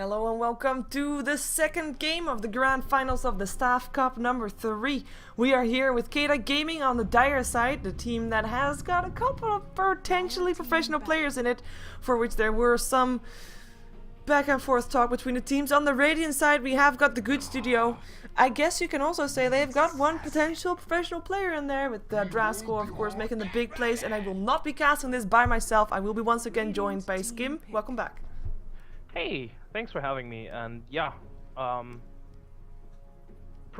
Hello and welcome to the second game of the grand finals of the Staff Cup number 3. We are here with Keita Gaming on the dire side, the team that has got a couple of potentially professional players in it, for which there were some back and forth talk between the teams. On the Radiant side we have got the Good Studio. I guess you can also say they've got one potential professional player in there, with Draskor of course making the big plays, and I will not be casting this by myself. I will be once again joined by Skim. Welcome back. Hey, thanks for having me. And yeah, pro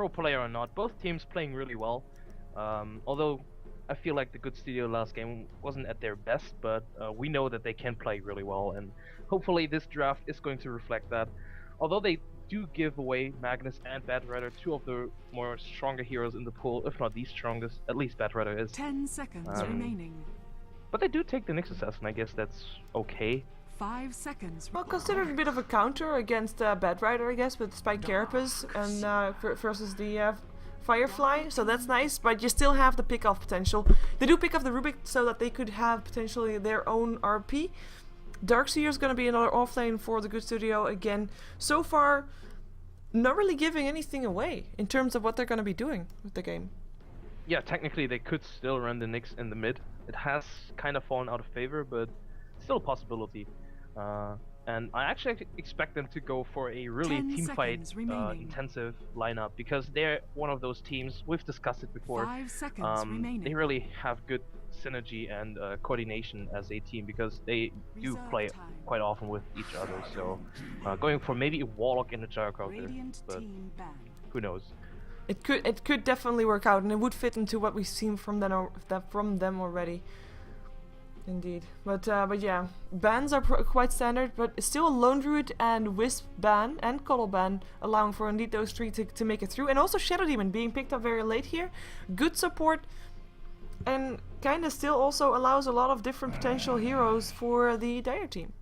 player or not, both teams playing really well. Although I feel like the Good Studio last game wasn't at their best, but we know that they can play really well, and hopefully this draft is going to reflect that. Although they do give away Magnus and Batrider, two of the more stronger heroes in the pool, if not the strongest, at least Batrider is. 10 seconds remaining. But they do take the Nyx Assassin, I guess that's okay. 5 seconds. Well, considered a bit of a counter against Batrider, I guess, with Spike Carapace and versus the Firefly, so that's nice, but you still have the pick-off potential. They do pick off the Rubik so that they could have potentially their own RP. Darkseer is going to be another offlane for the Good Studio again. So far, not really giving anything away in terms of what they're going to be doing with the game. Yeah, technically they could still run the Nyx in the mid. It has kind of fallen out of favor, but still a possibility. And I actually expect them to go for a really teamfight intensive lineup, because they're one of those teams, we've discussed it before. 5 seconds remaining. They really have good synergy and coordination as a team, because they do play quite often with each other. So going for maybe a Warlock in the Juggernaut there, but who knows. It could definitely work out, and it would fit into what we've seen from them already. Indeed, but yeah, bans are quite standard, but still a Lone Druid and Wisp ban and Coddle ban, allowing for indeed those three to make it through, and also Shadow Demon being picked up very late here. Good support, and kinda still also allows a lot of different potential heroes for the Dire team.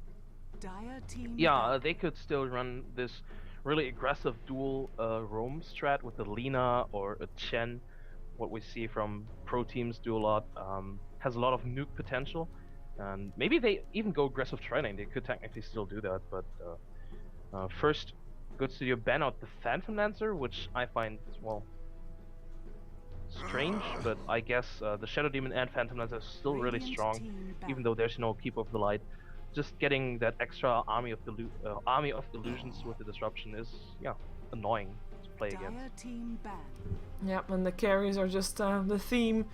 Yeah, they could still run this really aggressive dual roam strat with a Lina or a Chen. What we see from pro teams do a lot. Has a lot of nuke potential, and maybe they even go aggressive tri-lane. They could technically still do that, but first, Good Studio ban out the Phantom Lancer, which I find, well, strange, but I guess the Shadow Demon and Phantom Lancer are still really strong, even though there's no Keeper of the Light. Just getting that extra army of illusions with the disruption is, yeah, annoying to play against. Yep, and the carries are just the theme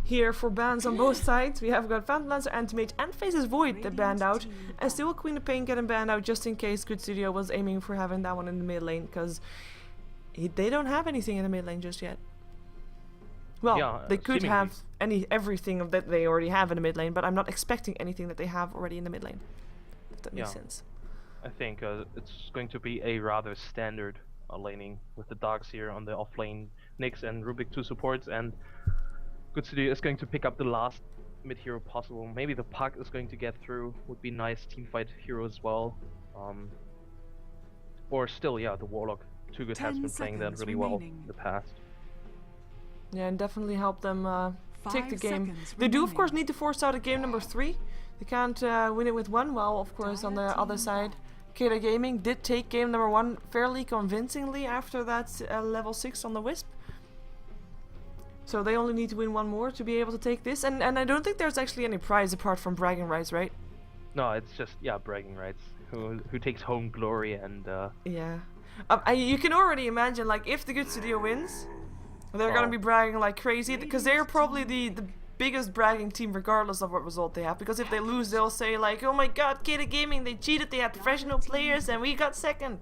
here for bans on both sides. We have got Phantom Lancer, Antimage, and Faces Void that banned out, and still a Queen of Pain getting banned out just in case Good Studio was aiming for having that one in the mid lane, because they don't have anything in the mid lane just yet. Well, yeah, they could have everything that they already have in the mid lane, but I'm not expecting anything that they have already in the mid lane, if that makes sense. I think it's going to be a rather standard laning with the Darkseer on the off lane, Nyx and Rubik 2 supports, and Good Studio is going to pick up the last mid hero possible. Maybe the Puck is going to get through, would be nice teamfight hero as well. Or still, yeah, the Warlock. Too Good has been playing that really well in the past. Yeah, and definitely help them take the game. They do of course need to force out a game number 3. They can't win it with 1. Well, of course on the other side, Keita Gaming did take game number 1 fairly convincingly after that level 6 on the Wisp. So they only need to win 1 more to be able to take this, and I don't think there's actually any prize apart from bragging rights, right? No, it's just, yeah, bragging rights. Who takes home glory and yeah. You can already imagine, like, if the Good Studio wins, they're gonna be bragging like crazy, because they're probably the biggest bragging team regardless of what result they have, because if they lose they'll say like, oh my god, Keita Gaming, they cheated, they had professional players and we got second.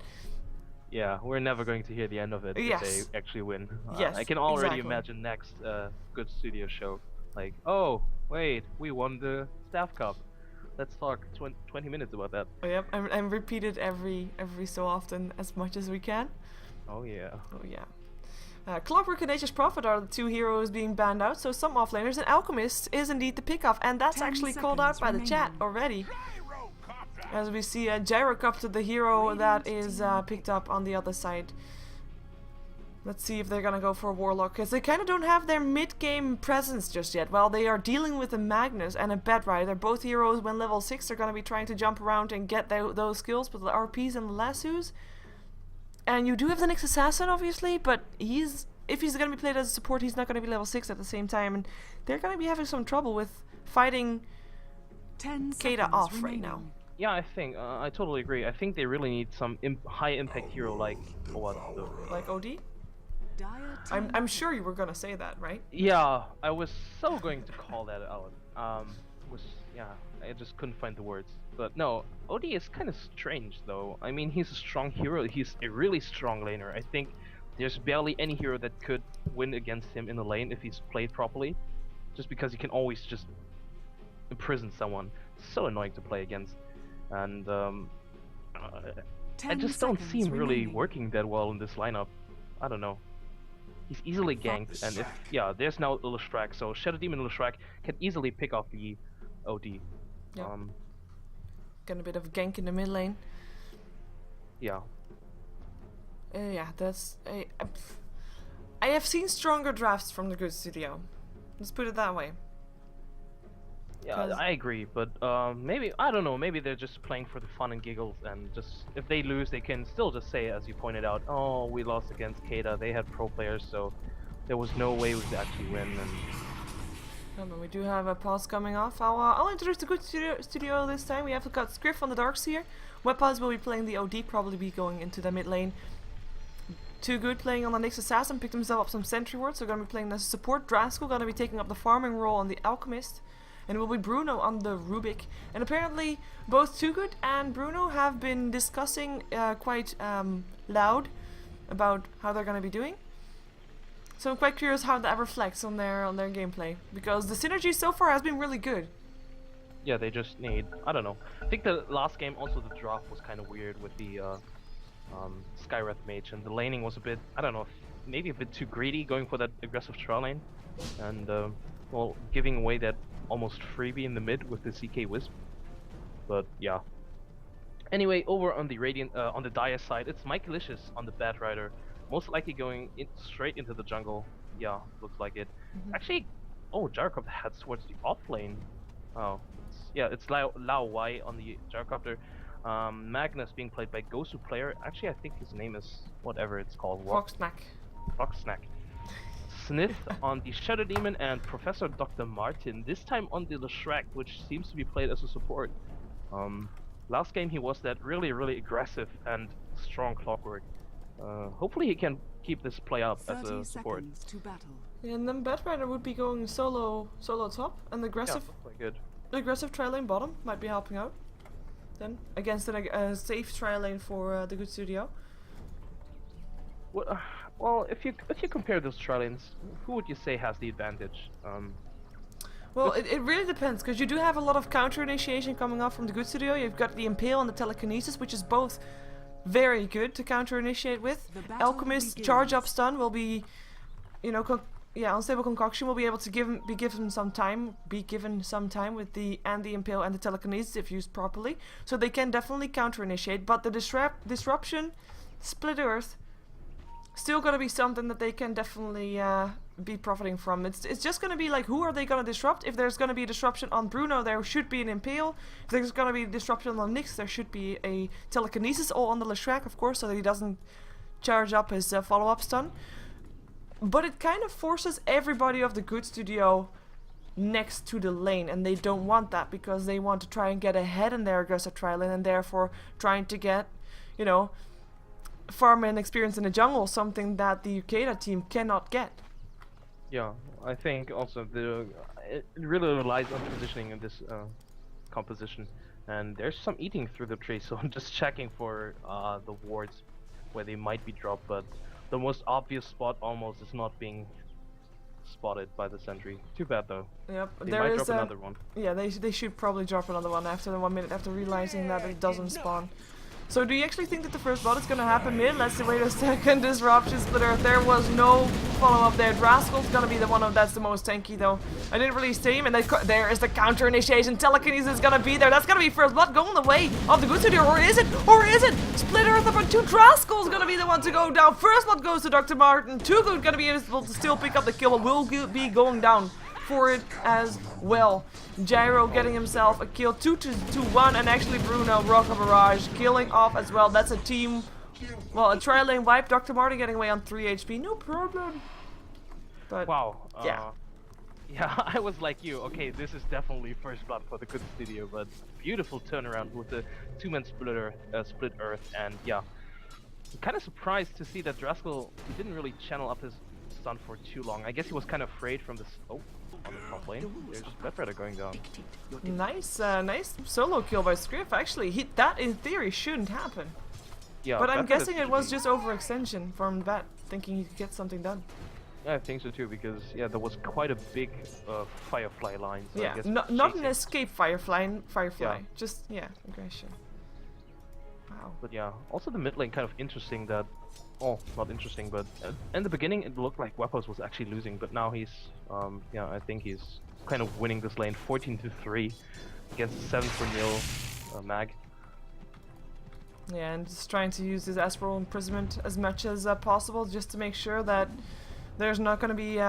Yeah, we're never going to hear the end of it if they actually win. Yes, I can already imagine next Good Studio show, like, oh wait, we won the Staff Cup. Let's talk 20 minutes about that. Oh, yep, and repeat it every so often as much as we can. Oh yeah. Oh yeah. Clockwork and Nature's Prophet are the 2 heroes being banned out, so some offlaners, and Alchemist is indeed the pick-off, and that's actually called out by the chat already. As we see Gyrocopter, the hero that is picked up on the other side. Let's see if they're gonna go for a Warlock, because they kind of don't have their mid-game presence just yet. While they are dealing with a Magnus and a Bedrider, both heroes when level 6 are gonna be trying to jump around and get those skills with the RPs and the lassos. And you do have the next Assassin, obviously, but if he's gonna be played as a support, he's not gonna be level 6 at the same time, and they're gonna be having some trouble with fighting 10 Keita seconds off remaining. right now. Yeah, I think I totally agree. I think they really need some high impact hero like Like OD? Dire I'm team sure you were gonna say that, right? Yeah, I was so going to call that out. I just couldn't find the words. But no, OD is kind of strange though. I mean, he's a strong hero. He's a really strong laner. I think there's barely any hero that could win against him in the lane if he's played properly. Just because he can always just imprison someone. So annoying to play against. And I just don't see him really working that well in this lineup. I don't know. He's easily ganked, and there's now Leshrac, so Shadow Demon Leshrac can easily pick off the OD. Yep. Got a bit of gank in the mid lane. Yeah. Yeah, that's I have seen stronger drafts from the good studio. Let's put it that way. Yeah, I agree, but maybe, I don't know, maybe they're just playing for the fun and giggles, and just, if they lose, they can still just say, as you pointed out, oh, we lost against Keita, they had pro players, so there was no way we could actually win, and... We do have a pause coming off. I'll introduce the good studio this time. We have got Scriff on the Darkseer. Webpause will be playing the OD, probably be going into the mid lane. Too Good playing on the next Assassin, picked himself up some sentry wards, so gonna be playing as a support. Draskell gonna be taking up the farming role on the Alchemist. And it will be Bruno on the Rubik. And apparently both Too Good and Bruno have been discussing quite loud about how they're going to be doing. So I'm quite curious how that reflects on their gameplay. Because the synergy so far has been really good. Yeah, they just need, I don't know. I think the last game also the draft was kind of weird with the Skywrath Mage. And the laning was a bit, I don't know, maybe a bit too greedy going for that aggressive trial lane. And, well, giving away that almost freebie in the mid with the CK Wisp, but yeah. Anyway, over on the on the Dire side, it's Michaelicious on the Bedrider, most likely going straight into the jungle. Yeah, looks like it. Actually, oh, Gyrocopter heads towards the off lane. Oh, it's Lao Wai on the Gyrocopter. Magnus being played by Gosu player. Actually, I think his name is whatever it's called. Foxsnack. Foxsnack. Snith on the Shadow Demon, and Professor Dr. Martin, this time on the Leshrac, which seems to be played as a support. Last game he was that really aggressive and strong Clockwork. Hopefully he can keep this play up as a support. to battle. Yeah, and then Bedrider would be going solo top, and aggressive quite good. aggressive tri lane bottom might be helping out. Then against a safe tri lane for the good studio. Well, if you compare those tri-lanes, who would you say has the advantage? Well, it really depends, because you do have a lot of counter initiation coming off from the good studio. You've got the Impale and the Telekinesis, which is both very good to counter initiate with. Alchemist charge up stun will be, unstable concoction will be able to be given some time with the Impale and the Telekinesis if used properly. So they can definitely counter initiate, but the disruption, Split Earth, still gonna be something that they can definitely be profiting from. It's just gonna be like, who are they gonna disrupt? If there's gonna be a disruption on Bruno, there should be an Impale. If there's gonna be a disruption on Nyx, there should be a Telekinesis, all on the Leshrac, of course, so that he doesn't charge up his follow-up stun. But it kind of forces everybody of the good studio next to the lane, and they don't want that, because they want to try and get ahead in their aggressive tri lane, and therefore trying to get, farm and experience in the jungle, something that the Keita team cannot get. Yeah, I think also it really relies on positioning in this composition, and there's some eating through the tree, so I'm just checking for the wards where they might be dropped, but the most obvious spot almost is not being spotted by the sentry. Too bad though. Yep, they might drop another one. Yeah, they should probably drop another one after the 1 minute after realizing that it doesn't spawn. So do you actually think that the first blood is gonna happen mid? Let's wait a second. Disruption splitter. There was no follow-up there. Rascal's gonna be the one that's the most tanky though. I didn't really see him, and there is the counter initiation. Telekinesis is gonna be there. That's gonna be first blood going the way of the good studio, or is it? Or is it? Splitter Earth number 2. Rascal's gonna be the one to go down. First blood goes to Dr. Martin. Too Good gonna be able to still pick up the kill, but will be going down for it as well. Gyro getting himself a kill, 2-1, and actually Bruno, Rocket Barrage, killing off as well. That's a team, well, a tri lane wipe. Dr. Martin getting away on 3 HP, no problem. But wow. yeah. Yeah, I was like you. Okay, this is definitely first blood for the good studio, but beautiful turnaround with the 2-man split Earth, and yeah, I'm kind of surprised to see that Draskell, he didn't really channel up his stun for too long. I guess he was kind of afraid from this. Oh, on the top lane, there's just Bedpredator going down. Nice, nice solo kill by Scriff. Actually, that in theory shouldn't happen. Yeah, but I'm guessing it was just overextension from Bat, thinking he could get something done. Yeah, I think so too, because yeah, there was quite a big Firefly line. So yeah, I guess not an escape Firefly, yeah. just yeah, aggression. Wow. But yeah, also the mid lane kind of interesting that, oh, not interesting, but in the beginning it looked like Weapos was actually losing, but now he's, yeah, I think he's kind of winning this lane 14-3 against 7 for nil Mag. Yeah, and just trying to use his Astral Imprisonment as much as possible, just to make sure that there's not going to be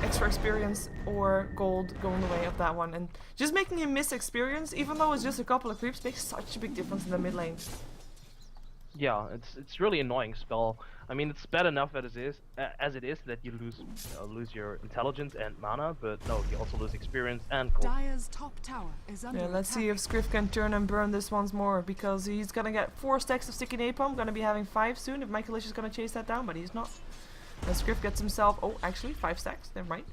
extra experience or gold going the way of that one. And just making him miss experience, even though it's just a couple of creeps, makes such a big difference in the mid lane. Yeah, it's really annoying spell. I mean, it's bad enough as it is that you lose your intelligence and mana, but no, you also lose experience and gold. Dire's top tower is under let's attack. see if Scriff can turn and burn this once more, because he's gonna get 4 stacks of sticky napalm, gonna be having 5 soon if Michaelish is gonna chase that down, but he's not. And Scriff gets himself, oh, actually 5 stacks, never mind.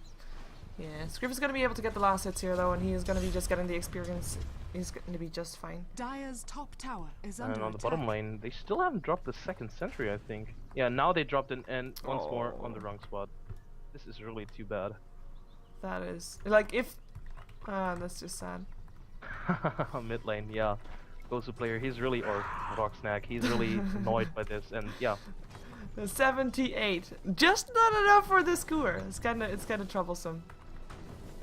Yeah, Scriff is gonna be able to get the last hits here though, and he is gonna be just getting the experience. He's going to be just fine. Dire's top tower is under And on the attack. bottom lane, they still haven't dropped the 2nd sentry, I think. Yeah, now they dropped it and once more on the wrong spot. This is really too bad. That is, like, if, that's just sad. Mid lane, yeah. Gosu player, he's really, or Rocksnack, he's really annoyed by this, and yeah. 78, just not enough for the score. It's kind of troublesome.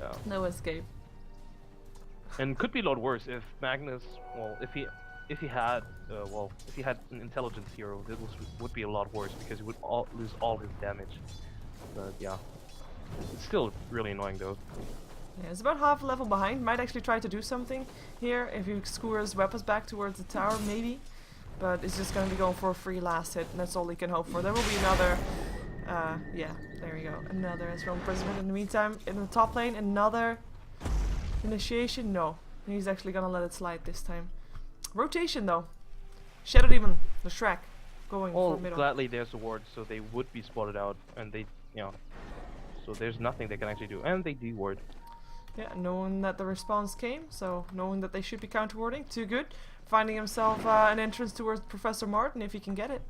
Yeah. No escape. And could be a lot worse if Magnus, well, if he had an intelligence hero, this would be a lot worse because he would lose all his damage. But yeah, it's still really annoying though. Yeah, it's about half a level behind. Might actually try to do something here if he scores weapons back towards the tower, maybe. But it's just gonna be going for a free last hit, and that's all he can hope for. There will be another. Yeah, there you go. Another Astral Imprisonment. In the meantime, in the top lane, another. Initiation? No. He's actually gonna let it slide this time. Rotation though. Shadow Demon, the Shrek, going Oh, for middle. gladly there's a ward, so they would be spotted out, and they, you know, so there's nothing they can actually do, and they de-ward. Yeah, knowing that the response came, so knowing that they should be counter-warding, Too Good. Finding himself an entrance towards Professor Martin if he can get it.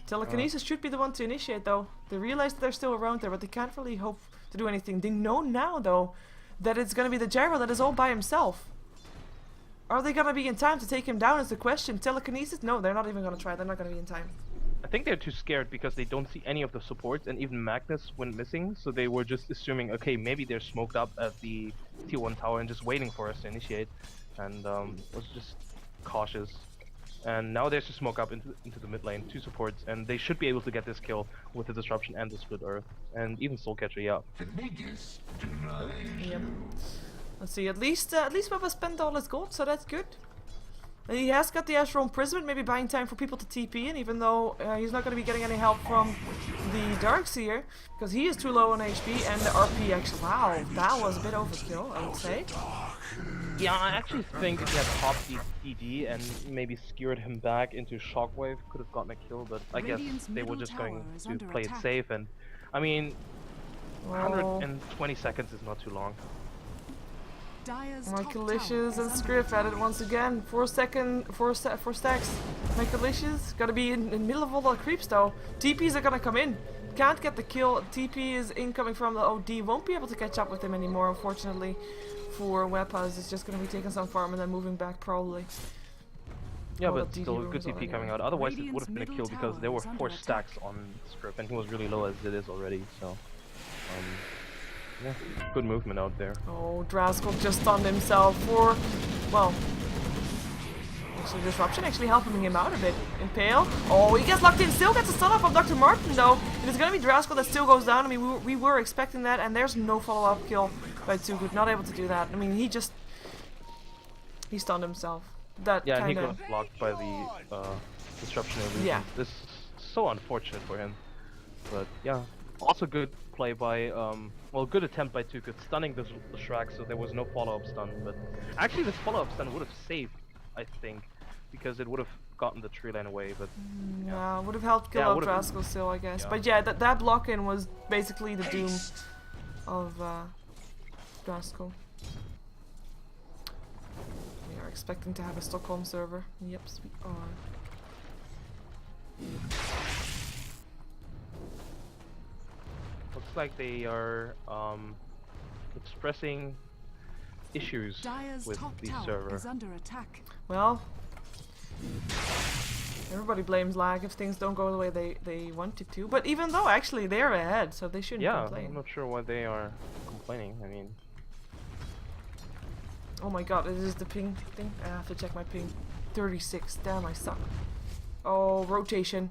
Telekinesis should be the one to initiate though. They realize that they're still around there, but they can't really hope to do anything. They know now though that it's gonna be the gyro that is all by himself. Are they gonna be in time to take him down is the question. Telekinesis? No, they're not even gonna try. They're not gonna be in time. I think they're too scared because they don't see any of the supports, and even Magnus went missing, so they were just assuming, okay, maybe they're smoked up at the tier 1 tower and just waiting for us to initiate, and was just cautious. And now there's a smoke up into the mid lane, 2 supports, and they should be able to get this kill with the disruption and the split earth, and even Soulcatcher, yeah. Yep. Let's see. At least Papa spent all his gold, so that's good. And he has got the Astral Imprisonment, maybe buying time for people to TP in, even though he's not going to be getting any help from the Darkseer, because he is too low on HP, and the RP actually, wow, that was a bit overkill, I would say. Yeah, I actually think if he had popped DD and maybe skewered him back into Shockwave, could have gotten a kill, but I guess they were just going to play it safe, and I mean, 120 seconds is not too long. Michaelicious and Scriff at it once again. 4 stacks. Michaelicious gotta be in the middle of all the creeps though. TPs are gonna come in. Can't get the kill. TP is incoming from the OD. Won't be able to catch up with him anymore, unfortunately. For Wepas, it's just gonna be taking some farm and then moving back probably. Yeah, all but the DD still a good rooms TP already. coming out. Otherwise, it Radiant's would have been a middle kill because tower there were is under 4 attack. stacks on Script, and he was really low as it is already. So, yeah, good movement out there. Oh, Draskell just stunned himself for, well, actually disruption actually helping him out a bit. Impale. Oh, he gets locked in. Still gets a stun off of Dr. Martin though. It is going to be Draskell that still goes down. I mean, we were expecting that, and there's no follow-up kill by Too Good. Not able to do that. I mean, he stunned himself. That Yeah, and he kind got of. blocked by the disruption illusion. Yeah. This is so unfortunate for him. But yeah, also good play by well, good attempt by Too Good, stunning the Shrek, so there was no follow-up stun. But actually, this follow-up stun would have saved, I think, because it would have gotten the tree line away. But Yeah, would have helped kill Yeah, out would've- Draskell still, I guess. yeah. But yeah, that block-in was basically the doom of Draskell. We are expecting to have a Stockholm server. Yep, we are. looks like they are expressing issues Dire's with top the tower server. is under attack. Well, everybody blames lag if things don't go the way they want it to. But even though actually they're ahead, so they shouldn't Yeah, complain. I'm not sure why they are complaining. I mean, Oh my god, it is the ping thing. I have to check my ping. 36. Damn, I suck. Oh, rotation.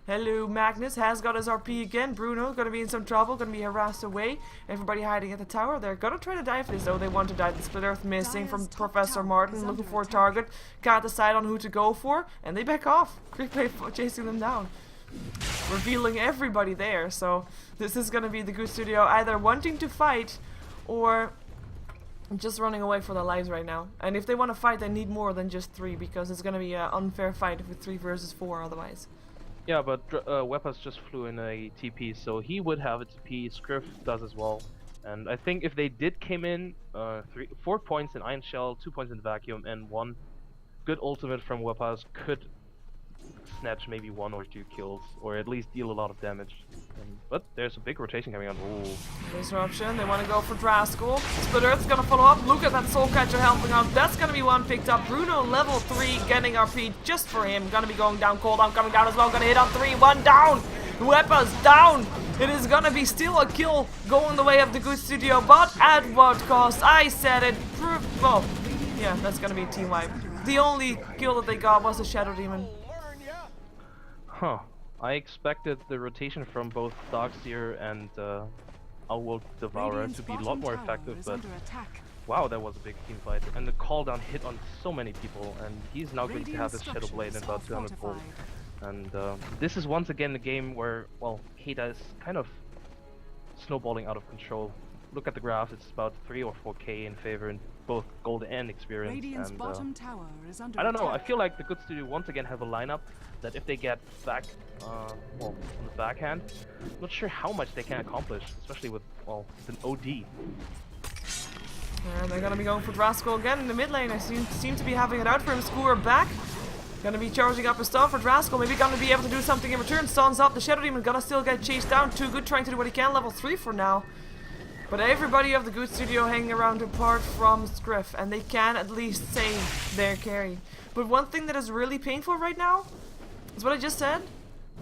Hello, Magnus has got his RP again. Bruno gonna be in some trouble, gonna be harassed away. Everybody hiding at the tower. They're gonna try to die for this though. They want to die. The Split Earth missing from Dire's top Professor tower Martin, is looking under for a attack. target. Can't decide on who to go for, and they back off. Quick play chasing them down. Revealing everybody there, so this is gonna be the Good Studio either wanting to fight or just running away for their lives right now. And if they want to fight, they need more than just 3, because it's gonna be an unfair fight with 3 versus 4 otherwise. yeah, but Wepas just flew in a TP, so he would have a TP. Scriff does as well. And I think if they did came in 4 points in Iron Shell, 2 points in Vacuum, and 1 good ultimate from Wepas could snatch maybe 1 or 2 kills, or at least deal a lot of damage. But there's a big rotation coming on. Ooh. Disruption, they want to go for Draskell. Split Earth's gonna follow up. Look at that Soul Catcher helping out. That's gonna be 1 picked up. Bruno, level 3, getting RP just for him. Gonna be going down. Cooldown coming down as well. Gonna hit on 3. 1 down. Wepa's down. It is gonna be still a kill going the way of the Good Studio, but at what cost? I said it. Well, yeah, that's gonna be a team wipe. The only kill that they got was the Shadow Demon. Huh. I expected the rotation from both Darkseer and Outworld Devourer Radiant's to be a lot bottom more tower effective, is but under attack. wow, that was a big team fight. And the call down hit on so many people, and he's now going to have Radiant his Shadow Blade in structures about are 200 gold. fortified. And this is once again the game where, well, Keita is kind of snowballing out of control. Look at the graph, it's about 3 or 4k in favor in both gold and experience. Radiant's And bottom tower is under I don't know, I attack. feel like the Good Studio once again have a lineup that if they get back, well, on the backhand, I'm not sure how much they can accomplish, especially with, well, an OD. And they're gonna be going for Draskell again in the mid lane. I seem to be having it out for him. Skewer back. Gonna be charging up a stun for Draskell. Maybe gonna be able to do something in return. Stuns up. The Shadow Demon gonna still get chased down. Too Good trying to do what he can. Level 3 for now. But everybody of the Good Studio hanging around apart from Scriff. And they can at least save their carry. But one thing that is really painful right now is what I just said.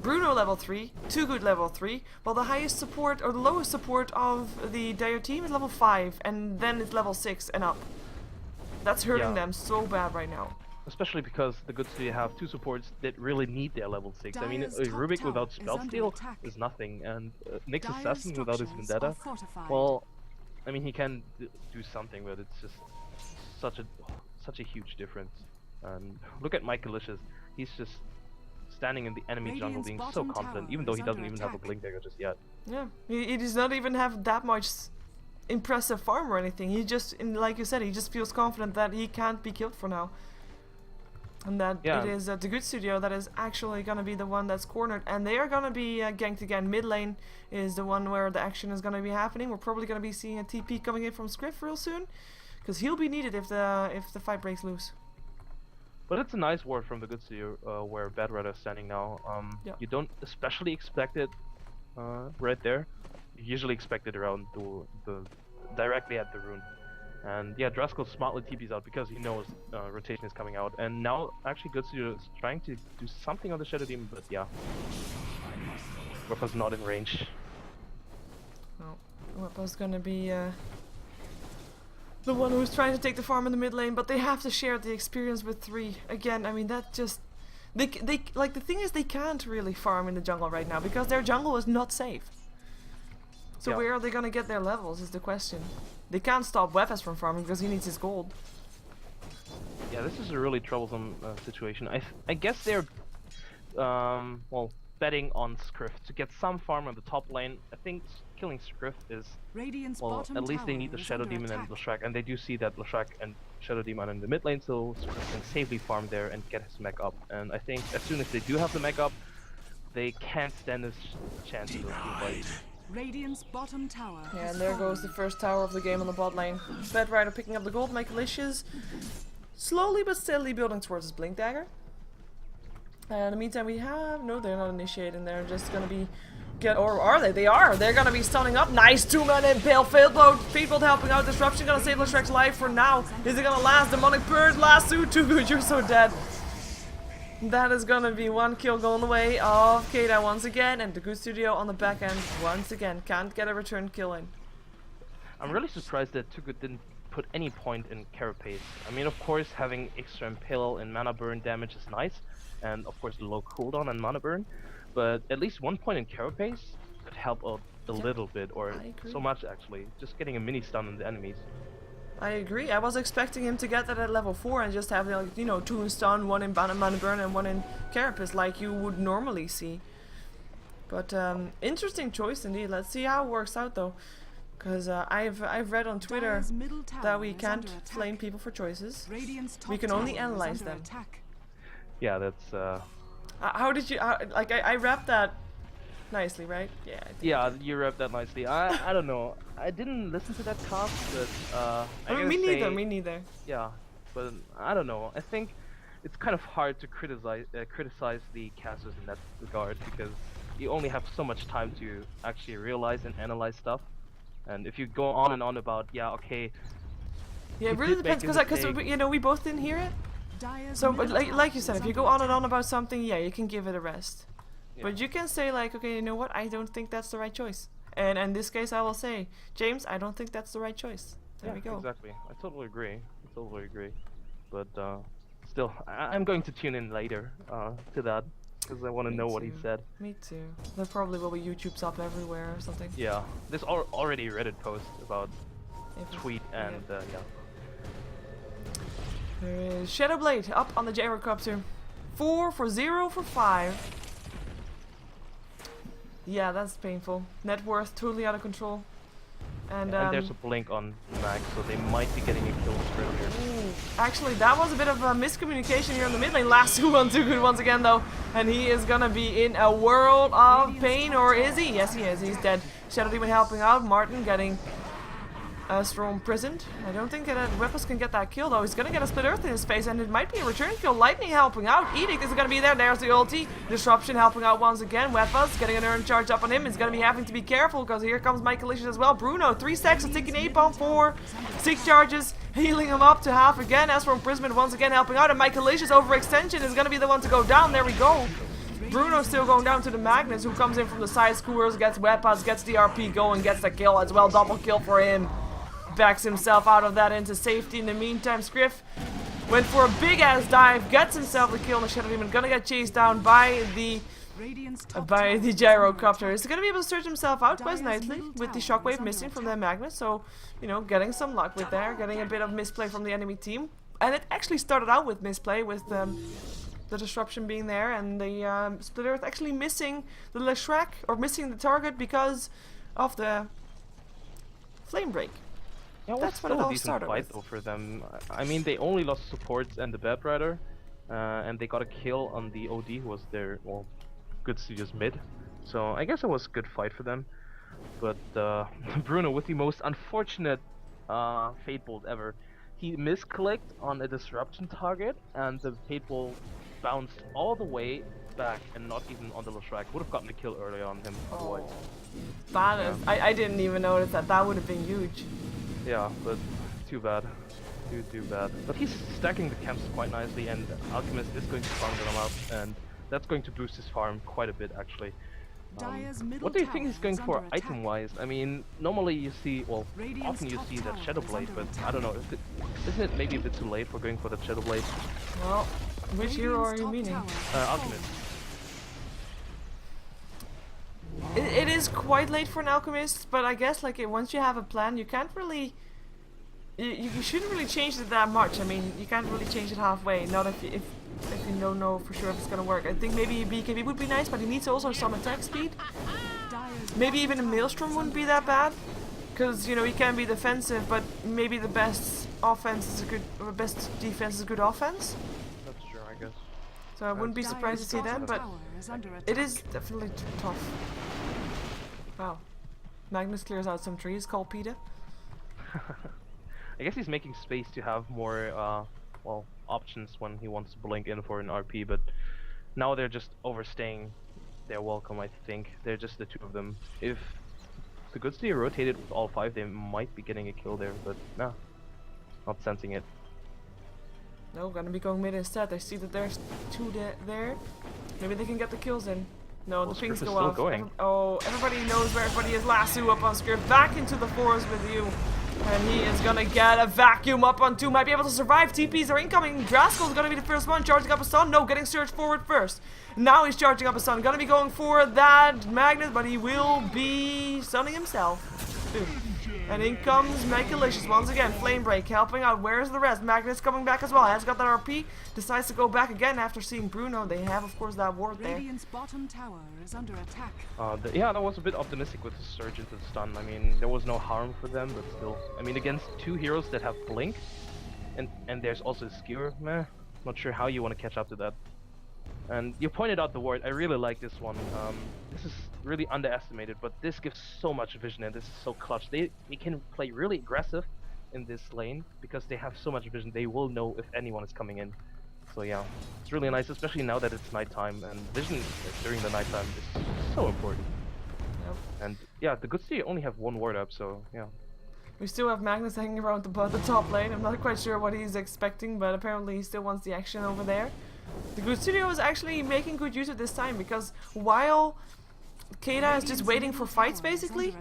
Bruno level 3, Too Good level 3, while the highest support or the lowest support of the Dire team is level 5, and then it's level 6 and up. That's hurting Yeah. them so bad right now. Especially because the Good Studio have 2 supports that really need their level 6. I mean, Dire's top Rubik tower without is spell under steal attack. is nothing, and Nyx Dire's Assassin without his structures are Vendetta, fortified. well, I mean, he can do something, but it's just such a huge difference. And look at Mike Delicious, he's just standing in the enemy jungle Radiant's being so bottom confident, tower even though is he doesn't under even have a attack. blink dagger just yet. Yeah, he does not even have that much impressive farm or anything. He just, like you said, he just feels confident that he can't be killed for now. And that Yeah. it is the Good Studio that is actually going to be the one that's cornered. And they are going to be ganked again. Mid lane is the one where the action is going to be happening. We're probably going to be seeing a TP coming in from Scriff real soon. Because he'll be needed if the fight breaks loose. But it's a nice ward from the Good Studio where Bad Red is standing now. Yeah. You don't especially expect it right there. You usually expect it around the directly at the rune. And yeah, Driscoll smartly TPs out because he knows rotation is coming out. And now actually Good Studio is trying to do something on the Shadow Demon, but yeah. Weapon's not in range. No, Weapon's gonna be the one who's trying to take the farm in the mid lane, but they have to share the experience with 3. Again, I mean, that just... They like, the thing is, they can't really farm in the jungle right now because their jungle is not safe. So Yeah. where are they gonna get their levels is the question. They can't stop Weapons from farming because he needs his gold. Yeah, this is a really troublesome situation. I guess they're well, betting on Skriff to get some farm on the top lane. I think killing Skriff is, Radiant's well, bottom at least they need the tower is Shadow under Demon and attack. Leshrac, and they do see that Leshrac and Shadow Demon in the mid lane, so Skriff can safely farm there and get his mech up. And I think as soon as they do have the mech up, they can't stand this chance of fight. Radiant's bottom tower. Yeah, has and there goes the fallen. first tower of the game on the bot lane. Bed Rider picking up the gold, Michaelicious slowly but steadily building towards his Blink Dagger. And in the meantime we have... No, they're not initiating, they're just gonna be... Or are they? They are! They're gonna be stunning up. Nice 2-man impale. Faithbolt helping out. Disruption gonna save Leshrac's life for now. Is it gonna last? Demonic Purge, lasso, too good, you're so dead. That is gonna be 1 kill going the way of Keita once again, and the Good Studio on the back end once again can't get a return kill in. I'm really surprised that Too Good didn't put any point in Carapace. I mean, of course, having extra impale and mana burn damage is nice, and of course the low cooldown and mana burn, but at least 1 point in Carapace could help out a little bit, or I agree. so much actually. Just getting a mini stun on the enemies. I agree. I was expecting him to get that at level 4 and just have, like, you know, 2 in stun, 1 in mana burn, and 1 in Carapace like you would normally see. But interesting choice indeed. Let's see how it works out though, because I've read on Twitter Dire's middle tower that we is can't under attack. flame people for choices. Radiant's top We can only tower is analyze under them. attack. Yeah, that's How did you? Like I wrapped that nicely, right? Yeah. I think. yeah, you wrapped that nicely. I don't know. I didn't listen to that cast, but I gotta Me neither. say, Me neither. yeah, but I don't know. I think it's kind of hard to criticize the casters in that regard because you only have so much time to actually realize and analyze stuff. And if you go on and on about, yeah, okay, Yeah, it You really did make depends a because mistake. you know we both didn't hear it. Dire's So, but middle like you tower said, is if you under go on and attack. on about something, yeah, you can give it a rest. yeah. But you can say like, okay, you know what? I don't think that's the right choice. And in this case, I will say, James, I don't think that's the right choice. There Yeah, we go. exactly. I totally agree. I totally agree. But still, I'm going to tune in later to that because I want to Me know what he too. said. Me too. There probably will be YouTube's up everywhere or something. Yeah, there's already a Reddit post about If- tweet and yeah. There is Shadowblade up on the gyrocopter. 4 for 0 for 5. Yeah, that's painful. Net worth totally out of control. And there's a blink on Max, so they might be getting a kill earlier. ooh, actually, that was a bit of a miscommunication here in the mid lane. Last 2-1 too good once again though, and he is gonna be in a world of pain, or is he? Yes, he is. He's dead. Shadow Demon helping out. Martin getting Astro imprisoned. I don't think that Weapons can get that kill though. He's gonna get a split earth in his face, and it might be a return kill. Lightning helping out. Edict is gonna be there. There's the ulti. Disruption helping out once again. Weapons getting an urn charge up on him. He's gonna be having to be careful because here comes Michaelicious as well. Bruno, 3 stacks of taking 8 bomb 4. 6 charges, healing him up to half again. Astro imprisonment once again helping out, and Michaelicious overextension is gonna be the one to go down. There we go. Bruno still going down to the Magnus, who comes in from the side skewers, gets Weapons, gets the RP going, gets the kill as well. Double kill for him. Backs himself out of that into safety. In the meantime, Skriff went for a big ass dive, gets himself the kill on the Shadow Demon, gonna get chased down by the Radiant's top gyrocopter. Is gonna be able to search himself out quite nicely with the shockwave missing from the Magnus, so you know, getting some luck with there, getting a bit of misplay from the enemy team. And it actually started out with misplay with the disruption being there and the split earth actually missing the Leshrac, or missing the target because of the flame break. Yeah, well, That's what it still a all decent started fight with. though for them. I mean, they only lost supports and the Bad Rider, and they got a kill on the OD, who was their, well, Good Studios mid. So I guess it was a good fight for them. But Bruno with the most unfortunate Fate Bolt ever. He misclicked on a disruption target, and the Fate Bolt bounced all the way back and not even on the Leshrac. Would have gotten the kill earlier on him. That is, I didn't even notice that. That would have been huge. Yeah, but too bad. Too bad. But he's stacking the camps quite nicely, and Alchemist is going to farm them up, and that's going to boost his farm quite a bit, actually. Dire's middle What do you think tower he's going is for under attack. item-wise? I mean, normally you see, well, Radiant's often you top see that tower Shadow is Blade, under but attack. I don't know, isn't it maybe a bit too late for going for the Shadow Blade? Well, which hero are Radiant's you top meaning? tower has Alchemist. It is quite late for an alchemist, but I guess like once you have a plan, you can't really. You shouldn't really change it that much. I mean, you can't really change it halfway. Not if you don't know for sure if it's gonna work. I think maybe BKB would be nice, but he needs also some attack speed. Dire's Maybe even a bottom tower Maelstrom is wouldn't under be that attack. bad, because you know he can be defensive, but maybe the best offense is a good, or best defense is a good offense. That's true, I guess. So I wouldn't be surprised to see Dire's that, bottom but tower is under it attack. is definitely tough. Wow, Magnus clears out some trees. Call Keita. I guess he's making space to have more, well, options when he wants to blink in for an RP, but now they're just overstaying their welcome, I think. They're just the two of them. If the good Steer rotated with all 5, they might be getting a kill there, but nah, not sensing it. No, gonna be going mid instead. They see that there's 2 there. Maybe they can get the kills in. No, Well, the pings Script is go still off. going. Oh, everybody knows where everybody is. Lasso up on Script. Back into the forest with you. And he is gonna get a vacuum up on 2. Might be able to survive. TPs are incoming. Draskell's gonna be the first one. Charging up a stun. No, getting surged forward first. Now he's charging up a stun. Gonna be going for that Magnus, but he will be stunning himself. Boom. And in comes Megalicious once again. Flame Break helping out. Where's the rest? Magnus coming back as well. Has got that RP. Decides to go back again after seeing Bruno. They have, of course, that ward there. Radiant's bottom tower is under attack. Yeah, that was a bit optimistic with the surge into the stun. I mean, there was no harm for them, but still. I mean, against 2 heroes that have blink, and there's also a skewer, meh, not sure how you want to catch up to that. And you pointed out the ward. I really like this one. This is really underestimated, but this gives so much vision, and this is so clutch. They can play really aggressive in this lane because they have so much vision. They will know if anyone is coming in. So yeah, it's really nice, especially now that it's nighttime, and vision during the nighttime is so important. Yep. And yeah, the good Steer only have 1 ward up, so yeah. We still have Magnus hanging around the top lane. I'm not quite sure what he's expecting, but apparently he still wants the action over there. The good studio is actually making good use of this time, because while Keita is just waiting for fights basically,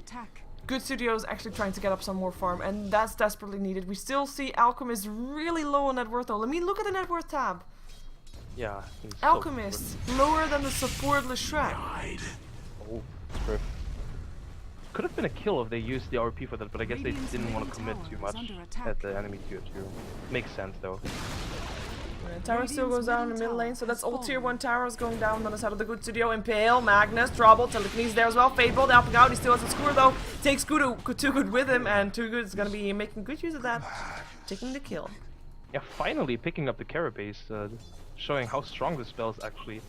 good studio is actually trying to get up some more farm, and that's desperately needed. We still see Alchemist really low on net worth though. Let me look at the net worth tab. Yeah. he's so Alchemist, lower than the support Leshrac. Oh, that's perfect. Could have been a kill if they used the RP for that, but I guess they didn't want to commit too much at the enemy tier 2. Makes sense though. Tower still goes down in the middle lane, so that's all tier 1 towers going down on the side of the good studio. Impale, Magnus, Trouble, Telekinesis there as well. Fatebolt helping out, he still has a score though. Takes Too Good with him, and Too Good is gonna be making good use of that. Taking the kill. Yeah, finally picking up the Carapace, showing how strong the spell is actually.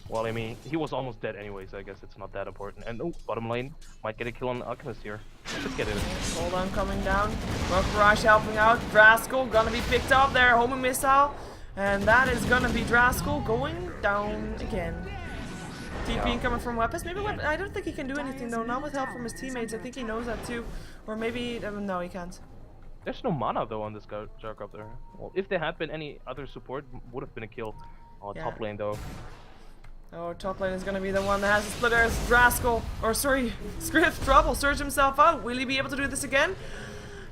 Well, I mean, he was almost dead anyway, so I guess it's not that important. And oh, bottom lane might get a kill on Alchemist here. Should get it. Hold on, coming down. Barrage helping out. Draskell gonna be picked up there. Homing missile. And that is gonna be Draskell going down again. TP incoming from Weapons. Maybe I don't think he can do anything though. Not with help from his teammates. I think he knows that too. Or maybe, no, he can't. There's no mana though on this Jark up there. Well, if there had been any other support, would have been a kill. Top lane though. Oh, top lane is gonna be the one that has the splitters. Draskell, or sorry, Scrift, Trouble, surge himself out. Will he be able to do this again?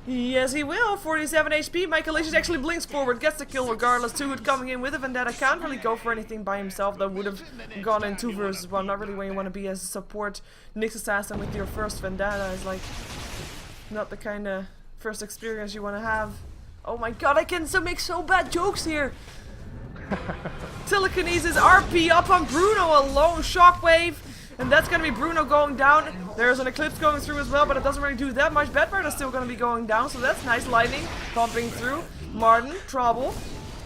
Yes, he will. 47 HP. Michaelicious actually blinks forward, gets the kill regardless. Too Good coming in with a Vendetta. Can't really go for anything by himself. That would have gone in 2 versus 1. Not really where you want to be as a support. Nyx Assassin with your first Vendetta is like not the kind of first experience you want to have. Oh my god, I can make so bad jokes here. Telekinesis RP up on Bruno alone. Shockwave. And that's going to be Bruno going down. There's an Eclipse going through as well, but it doesn't really do that much. Bedbird is still going to be going down, so that's nice. Lightning pumping through. Martin, Trouble.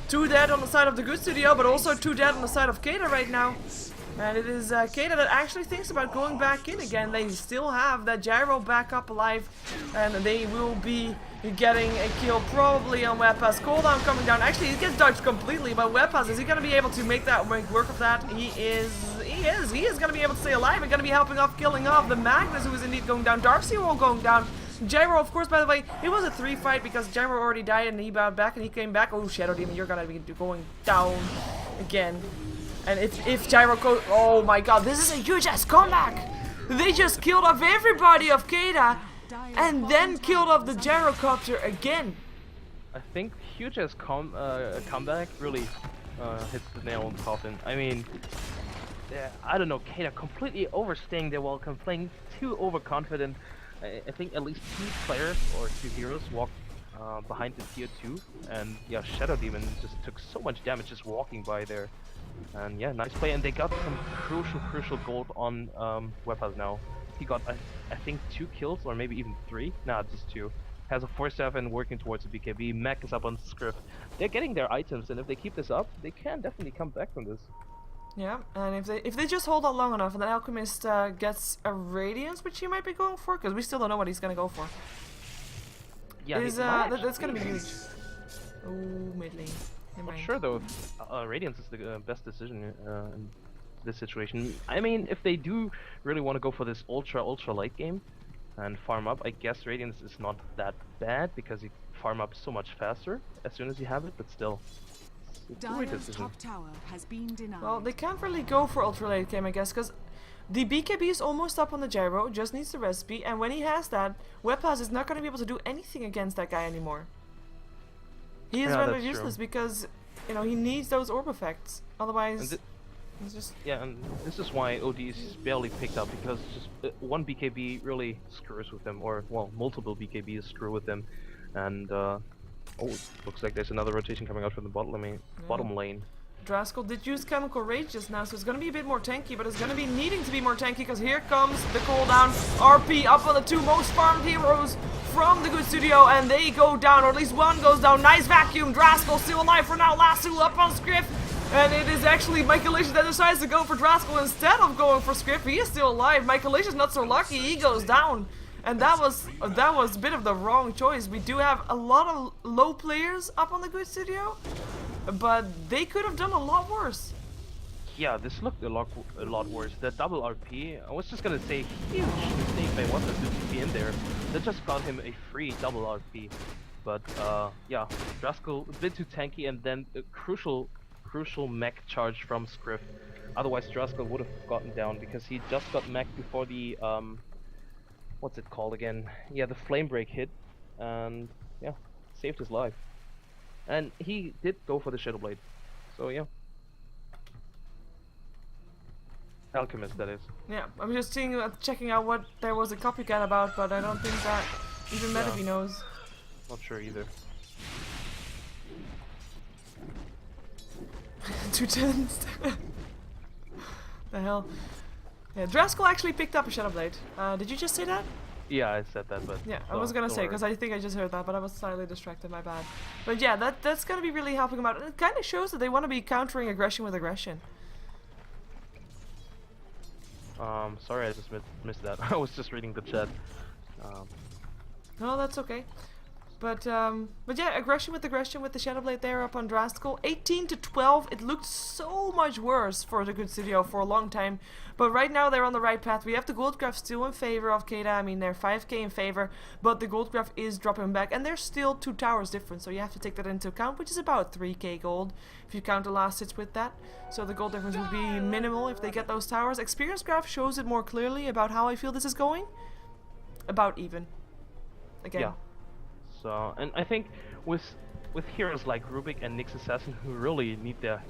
2 dead on the side of the good studio, but also 2 dead on the side of Keita right now. And it is Keita that actually thinks about going back in again. They still have that gyro back up alive, and they will be getting a kill probably on Wepas. Cooldown coming down. Actually, he gets dodged completely, but Wepas, is he going to be able to make work of that? He is going to be able to stay alive and going to be helping off, killing off the Magnus, who is indeed going down. Darkseer going down. Gyro, of course, by the way, it was a 3 fight because Gyro already died and he bowed back and he came back. Oh, Shadow Demon, you're gonna be going down again. And if Gyro goes... Oh my god, this is a huge ass comeback! They just killed off everybody of Keita and then killed off the gyrocopter again. I think huge as comeback really hits the nail on the coffin. I mean, yeah, I don't know, Keita completely overstaying their welcome, playing too overconfident. I think at least 2 players or 2 heroes walked behind the tier 2, and yeah, Shadow Demon just took so much damage just walking by there. And yeah, nice play, and they got some crucial gold on Weapaz now. He got, I think, 2 kills, or maybe even 3. Nah, just 2. Has a 4-staff and working towards the BKB. Mac is up on Script. They're getting their items, and if they keep this up, they can definitely come back from this. Yeah, and if they just hold on long enough, and then Alchemist gets a Radiance, which he might be going for, because we still don't know what he's gonna go for. Yeah, that's gonna be huge. Oh, mid lane. I'm not sure though if Radiance is the best decision in this situation. I mean, if they do really want to go for this ultra light game and farm up, I guess Radiance is not that bad because you farm up so much faster as soon as you have it, but still. It's a weird Dire's decision. top tower has been denied. Well, they can't really go for ultra late game, I guess, because the BKB is almost up on the Gyro, just needs the recipe, and when he has that, Weapaz is not going to be able to do anything against that guy anymore. He is rendered useless because, you know, he needs those orb effects. Otherwise, it's just... Yeah, and this is why OD is barely picked up, because just one BKB really screws with them, or, well, multiple BKBs screw with them. And, oh, looks like there's another rotation coming out from the bottom lane. Draskell did use Chemical Rage just now, so it's going to be a bit more tanky, but it's going to be needing to be more tanky because here comes the cooldown. RP up on the 2 most farmed heroes from the good studio, and they go down, or at least one goes down. Nice vacuum. Draskell still alive for now. Lasso up on Scriff, and it is actually Michaelicious that decides to go for Draskell instead of going for Scriff. He is still alive. Michaelicious not so lucky. He goes down. And that was a bit of the wrong choice. We do have a lot of low players up on the good studio, but they could have done a lot worse. Yeah, this looked a lot worse. The double RP, I was just gonna say, huge mistake by what to be in there. That just got him a free double RP. But yeah, Draskell a bit too tanky, and then a crucial mech charge from Scriff. Otherwise, Draskell would have gotten down because he just got mech before the what's it called again? Yeah, the flame break hit, and yeah, saved his life. And he did go for the Shadow Blade, so yeah. Alchemist, that is. Yeah, I'm just checking out what there was a copycat about, but I don't think that even Metavi knows. Not sure either. Too tensed. The hell. Yeah, Draskell actually picked up a Shadow Blade. Did you just say that? Yeah, I said that, but... Yeah, I was gonna say, because I think I just heard that, but I was slightly distracted, my bad. But yeah, that's gonna be really helping him out. And it kind of shows that they want to be countering aggression with aggression. Sorry, I just missed that. I was just reading the chat. No, that's okay. But yeah, aggression with the Shadow Blade there up on Draskell. 18 to 12. It looked so much worse for the good studio for a long time. But right now they're on the right path. We have the gold graph still in favor of Keita. I mean, they're 5k in favor, but the gold graph is dropping back, and they're still 2 towers different. So you have to take that into account, which is about 3k gold if you count the last hits with that. So the gold difference would be minimal if they get those towers. Experience graph shows it more clearly about how I feel this is going. About even. Again. Yeah. So, and I think with heroes like Rubik and Nyx Assassin who really need their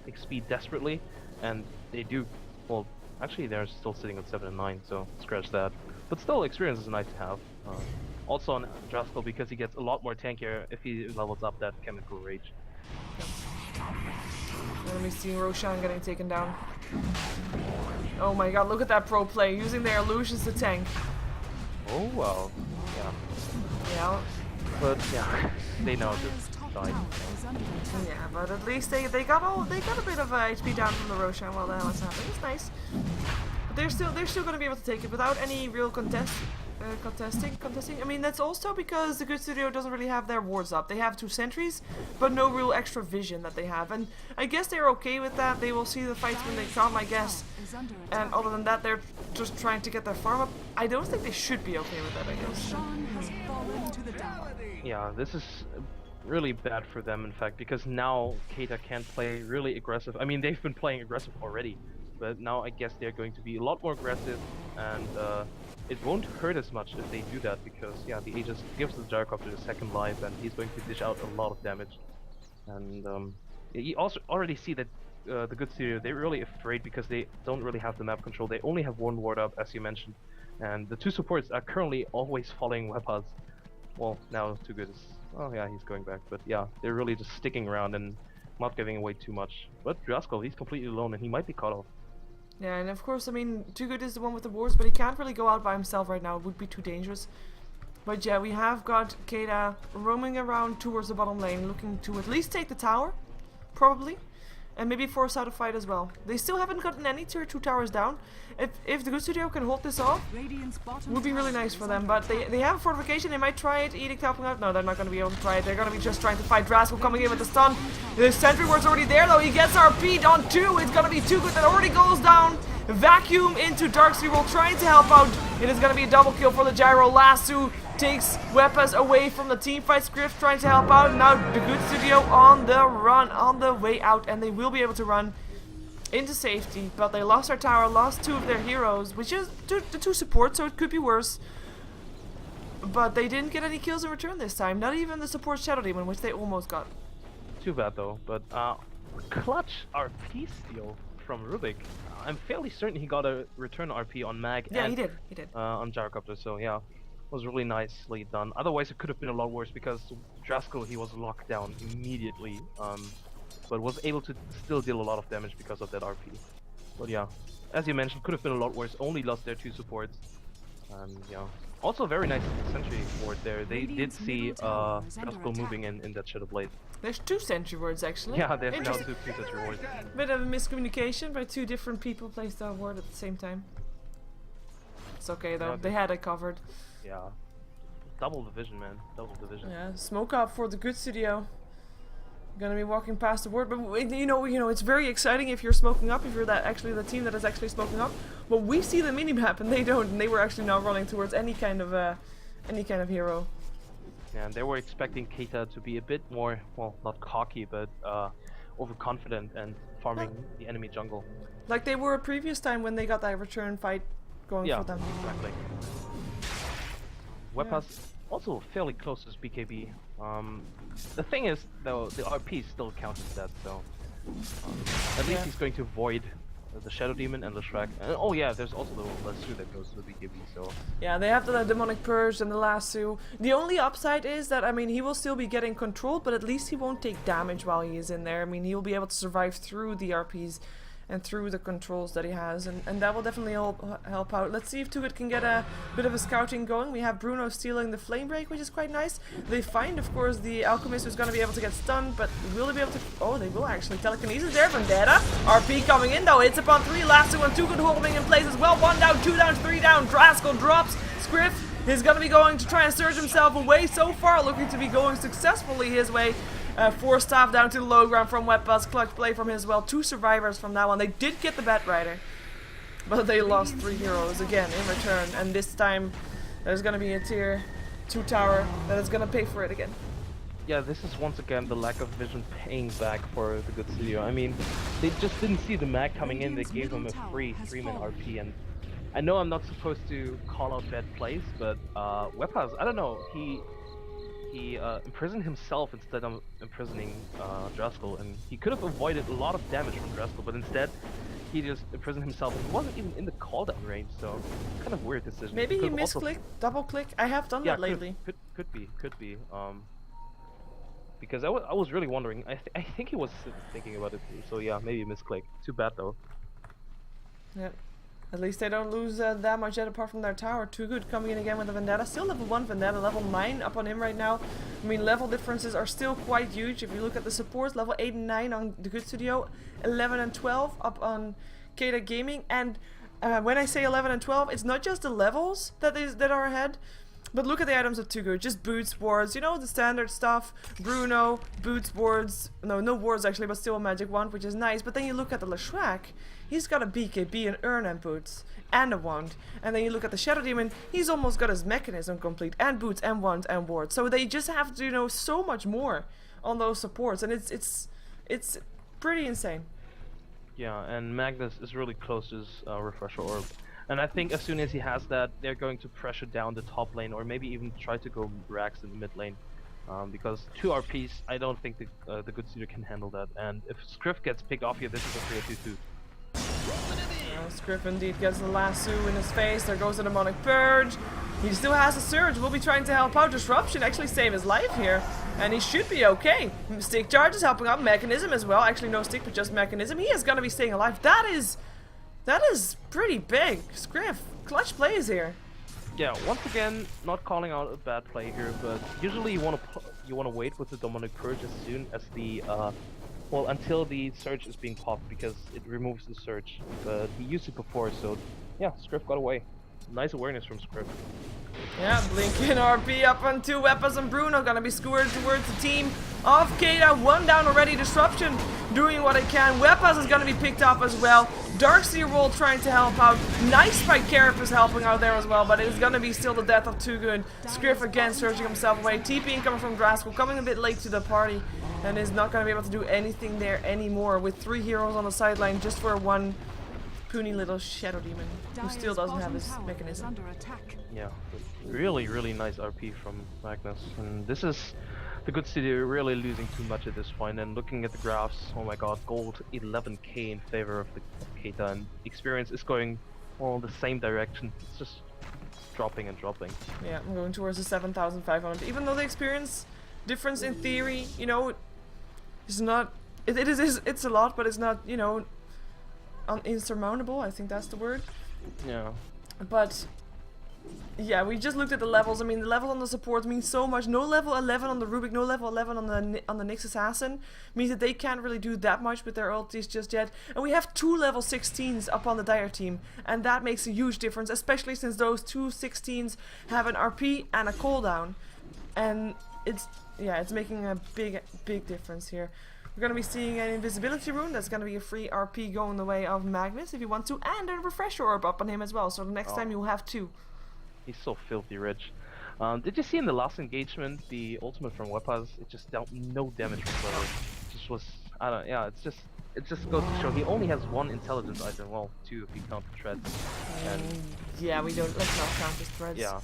XP desperately, and they do, well, actually they're still sitting at 7 and 9, so scratch that. But still, experience is nice to have. Also on Draskell because he gets a lot more tankier if he levels up that Chemical Rage. Let me see Roshan getting taken down. Oh my god, look at that pro play, using their illusions to tank. Oh well, yeah. Yeah. But yeah, they know this side. Yeah, but at least they got a bit of HP down from the Roshan while the hell is happening. It's nice. But they're still gonna be able to take it without any real contest. contesting. I mean, that's also because the Good Studio doesn't really have their wards up. They have 2 sentries, but no real extra vision that they have. And I guess they're okay with that. They will see the fights when they come, I guess. And other than that, they're just trying to get their farm up. I don't think they should be okay with that, I guess. Sean has fallen to the tower. Yeah, this is really bad for them, in fact, because now Keita can't play really aggressive. I mean, they've been playing aggressive already, but now I guess they're going to be a lot more aggressive, and it won't hurt as much if they do that, because yeah, the Aegis gives the Gyrocopter the second life, and he's going to dish out a lot of damage. And you also already see that the Good Studio, they're really afraid because they don't really have the map control. They only have 1 ward up, as you mentioned, and the 2 supports are currently always following Wepas. Well, now Too Good is... oh yeah, he's going back, but yeah, they're really just sticking around and not giving away too much. But Draskell, he's completely alone and he might be caught off. Yeah, and of course, I mean, Too Good is the one with the wards, but he can't really go out by himself right now. It would be too dangerous. But yeah, we have got Keita roaming around towards the bottom lane, looking to at least take the tower, probably, and maybe force out a fight as well. They still haven't gotten any tier 2 towers down. If the Good Studio can hold this off, would be really nice for them. But they have a fortification, they might try it. Edict helping out. No, they're not going to be able to try it. They're going to be just trying to fight Draskell coming in with the stun. The sentry ward's already there though. He gets RP'd on 2. It's going to be Too Good that already goes down. Vacuum into Darkstream trying to help out. It is going to be a double kill for the Gyro. Lasso takes Wepas away from the team fight. Scrift trying to help out. Now the Good Studio on the run, on the way out, and they will be able to run into safety, but they lost their tower, lost 2 of their heroes, which is the 2 supports, so it could be worse. But they didn't get any kills in return this time, not even the support Shadow Demon, which they almost got. Too bad though, but clutch RP steal from Rubik. I'm fairly certain he got a return RP on Mag Yeah, and he did. On Gyrocopter, so yeah, was really nicely done. Otherwise it could have been a lot worse because Draskell, he was locked down immediately. But was able to still deal a lot of damage because of that RP. But yeah, as you mentioned, could have been a lot worse. Only lost their 2 supports. And yeah, also a very nice sentry ward there. They did see Draskell moving in that Shadow Blade. There's 2 sentry wards actually. Yeah, there's now 2 sentry wards. Bit of a miscommunication by 2 different people placed that ward at the same time. It's okay though, they had it covered. Yeah, double division, man. Double division. Yeah, smoke up for the Good Studio. Gonna be walking past the ward, but you know, it's very exciting if you're smoking up, if you're the team that is actually smoking up. But we see the minimap and they don't, and they were actually now running towards any kind of hero. Yeah, and they were expecting Keita to be a bit more, well, not cocky, but overconfident and farming the enemy jungle. Like they were a previous time when they got that return fight going for them. Exactly. Wepas also fairly close to BKB. The thing is, though, the RP still counted that, so at least he's going to avoid the Shadow Demon and the Shrek. And oh yeah, there's also the Lasso that goes to the BKB, so... Yeah, they have the Demonic Purge and the Lasso. The only upside is that, I mean, he will still be getting controlled, but at least he won't take damage while he is in there. I mean, he will be able to survive through the RPs and through the controls that he has, and that will definitely help out. Let's see if Too Good can get a bit of a scouting going. We have Bruno stealing the Flame Break, which is quite nice. They find, of course, the Alchemist who's going to be able to get stunned, but will they be able to... Oh, they will actually. Telekinesis there, Vendetta. RP coming in, though. Hits upon 3. Lasso and Too Good holding in place as well. 1 down, 2 down, 3 down. Draskell drops. Scriff is going to be going to try and surge himself away. So far, looking to be going successfully his way. 4 staff down to the low ground from Wepas. Clutch play from his well. 2 survivors from that one. They did get the Bat Rider, but they lost 3 heroes again in return. And this time, there's going to be a tier 2 tower that is going to pay for it again. Yeah, this is once again the lack of vision paying back for the Good Studio. I mean, they just didn't see the mag coming in. They gave him a free 3-man RP, and I know I'm not supposed to call out bad plays, but Wepas, I don't know, he imprisoned himself instead of imprisoning Draskell, and he could have avoided a lot of damage from Draskell, but instead he just imprisoned himself. He wasn't even in the cooldown range, so kind of weird decision. Maybe he misclicked, double click. I have done that lately. Could be. Because I was really wondering. I think he was thinking about it too. So yeah, maybe misclick. Too bad though. Yep. At least they don't lose that much yet apart from their tower. Too Good coming in again with a Vendetta. Still level 1 Vendetta, level 9 up on him right now. I mean, level differences are still quite huge. If you look at the supports, level 8 and 9 on the Good Studio, 11 and 12 up on Keita Gaming. And when I say 11 and 12, it's not just the levels that are ahead, but look at the items of Too Good. Just boots, wards, you know, the standard stuff. Bruno, boots, wards. No wards actually, but still a magic wand, which is nice. But then you look at the Leshrac, he's got a BKB, an urn and boots, and a wand. And then you look at the Shadow Demon, he's almost got his mechanism complete, and boots, and wand, and ward. So they just have to, you know, so much more on those supports, and it's pretty insane. Yeah, and Magnus is really close to his refresher orb. And I think as soon as he has that, they're going to pressure down the top lane, or maybe even try to go Rax in the mid lane. Because 2 RPs, I don't think the good suitor can handle that. And if Scriff gets picked off here, this is a 3-2-2. Scriff indeed gets the lasso in his face. There goes the demonic purge. He still has a surge. We'll be trying to help out. Disruption actually save his life here, and he should be okay. Stick charge is helping out. Mechanism as well. Actually, no stick, but just mechanism. He is gonna be staying alive. That is pretty big. Scriff, clutch plays here. Yeah, once again, not calling out a bad play here, but usually you want to wait with the demonic purge as soon as the well, until the surge is being popped, because it removes the surge. But he used it before, so yeah, Scriff got away. Nice awareness from Scriff. Yeah, Blinking RP up on 2 weapons, and Bruno gonna be skewered towards the team of Keita. 1 down already. Disruption doing what it can. Weapons is gonna be picked up as well. Darkseer Roll trying to help out. Nice by Carapace helping out there as well, but it is gonna be still the death of Too Good. Scriff again surging himself away. TP coming from Graskell, coming a bit late to the party, and is not gonna be able to do anything there anymore with 3 heroes on the sideline just for 1 puny little Shadow Demon who still doesn't have his mechanism. Yeah, really, really nice RP from Magnus. And this is the good city really losing too much at this point. And looking at the graphs, oh my god, gold 11k in favor of the Keita, and experience is going all the same direction. It's just dropping and dropping. Yeah, I'm going towards the 7,500. Even though the experience difference in theory, you know, is not. It's a lot, but it's not, you know, insurmountable. I think that's the word. Yeah. But yeah, we just looked at the levels. I mean, the level on the support means so much. No level 11 on the Rubik, no level 11 on the Nyx Assassin means that they can't really do that much with their ultis just yet. And we have 2 level 16s up on the Dire team, and that makes a huge difference, especially since those 2 16s have an RP and a cooldown, and it's making a big difference here. We're going to be seeing an invisibility rune. That's going to be a free RP going the way of Magnus if you want to, and a refresher orb up on him as well. So the next time you'll have 2. He's so filthy rich. Did you see in the last engagement the ultimate from Wepas? It just dealt no damage whatsoever. It just was, I don't, yeah, it just goes to show he only has 1 intelligence item. Well, 2 if you count the threads. And yeah, let's not count his threads. yeah.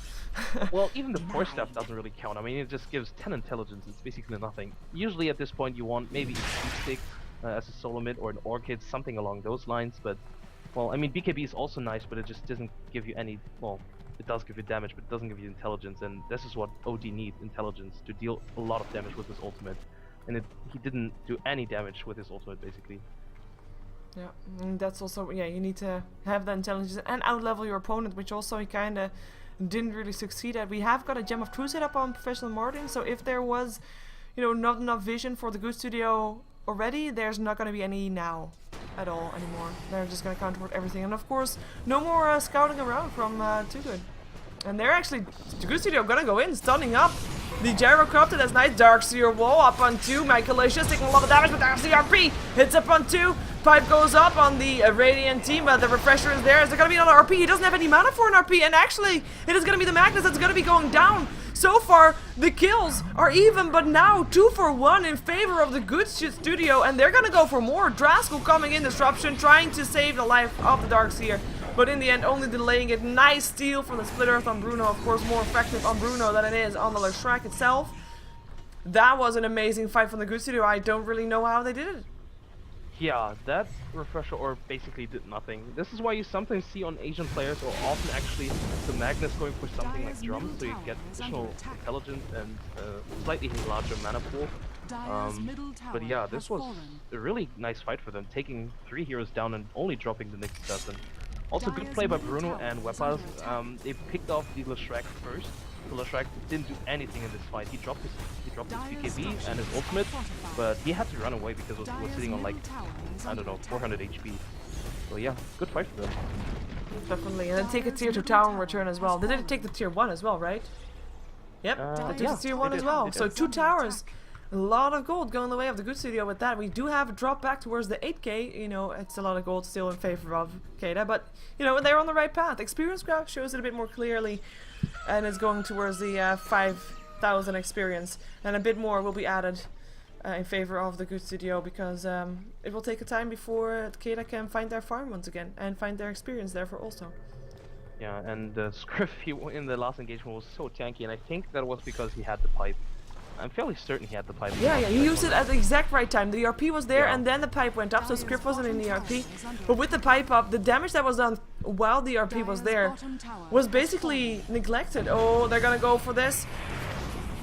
Well, even the force staff doesn't really count. I mean, it just gives 10 intelligence. It's basically nothing. Usually at this point you want maybe a sheep stick as a solo mid, or an orchid, something along those lines. But, well, I mean, BKB is also nice, but it just doesn't give you any, well, it does give you damage, but it doesn't give you intelligence, and this is what OD needs, intelligence, to deal a lot of damage with his ultimate. And he didn't do any damage with his ultimate, basically. Yeah, and that's also, yeah, you need to have the intelligence and outlevel your opponent, which also he kind of didn't really succeed at. We have got a Gem of Truth set up on Professional Martin, so if there was, you know, not enough vision for the good studio already, there's not going to be any now at all anymore. They're just going to counterport everything, and of course no more scouting around from Too Good. And they're actually, the good studio gonna go in, stunning up the Gyrocopter. That's nice. Darkseer Wall up on 2. Mycalicious taking a lot of damage, but there's the RP hits up on 2. Pipe goes up on the Radiant team, but the refresher is there. Is there gonna be another RP? He doesn't have any mana for an RP, and actually it is gonna be the Magnus that's gonna be going down. So far the kills are even, but now 2 for 1 in favor of the good studio, and they're gonna go for more. Graskell coming in, disruption, trying to save the life of the Darkseer, but in the end only delaying it. Nice steal from the Split Earth on Bruno, of course more effective on Bruno than it is on the Leshrac itself. That was an amazing fight from the good studio. I don't really know how they did it. Yeah, that refresher orb basically did nothing. This is why you sometimes see on Asian players, or often actually, the Magnus going for something like drums, so you get additional intelligence and slightly larger mana pool. But yeah, this was a really nice fight for them, taking 3 heroes down and only dropping the Nyx Assassin. Also good play by Bruno and Wepas. They picked off the Leshrac first. The Leshrac didn't do anything in this fight. He dropped his BKB and his ultimate, but he had to run away because he was sitting on like, I don't know, 400 HP. So yeah, good fight for them. Definitely. And then take a tier 2 tower in return as well. They did take the tier 1 as well, right? Yep, they took yeah, the tier 1 they as did, well. they So did. 2 towers. A lot of gold going the way of the good studio with that. We do have a drop back towards the 8k. You know, it's a lot of gold still in favor of Keita. But, you know, they're on the right path. Experience graph shows it a bit more clearly. And it's going towards the 5,000 experience. And a bit more will be added in favor of the good studio. Because it will take a time before Keita can find their farm once again. And find their experience therefore also. Yeah, and Scriff in the last engagement was so tanky, and I think that was because he had the pipe. I'm fairly certain he had the pipe. Yeah, he used it at the exact right time. The ERP was there Yeah. and then the pipe went up, so Script wasn't in the ERP. But with the pipe up, the damage that was done while the ERP was there was basically neglected. Oh, they're gonna go for this.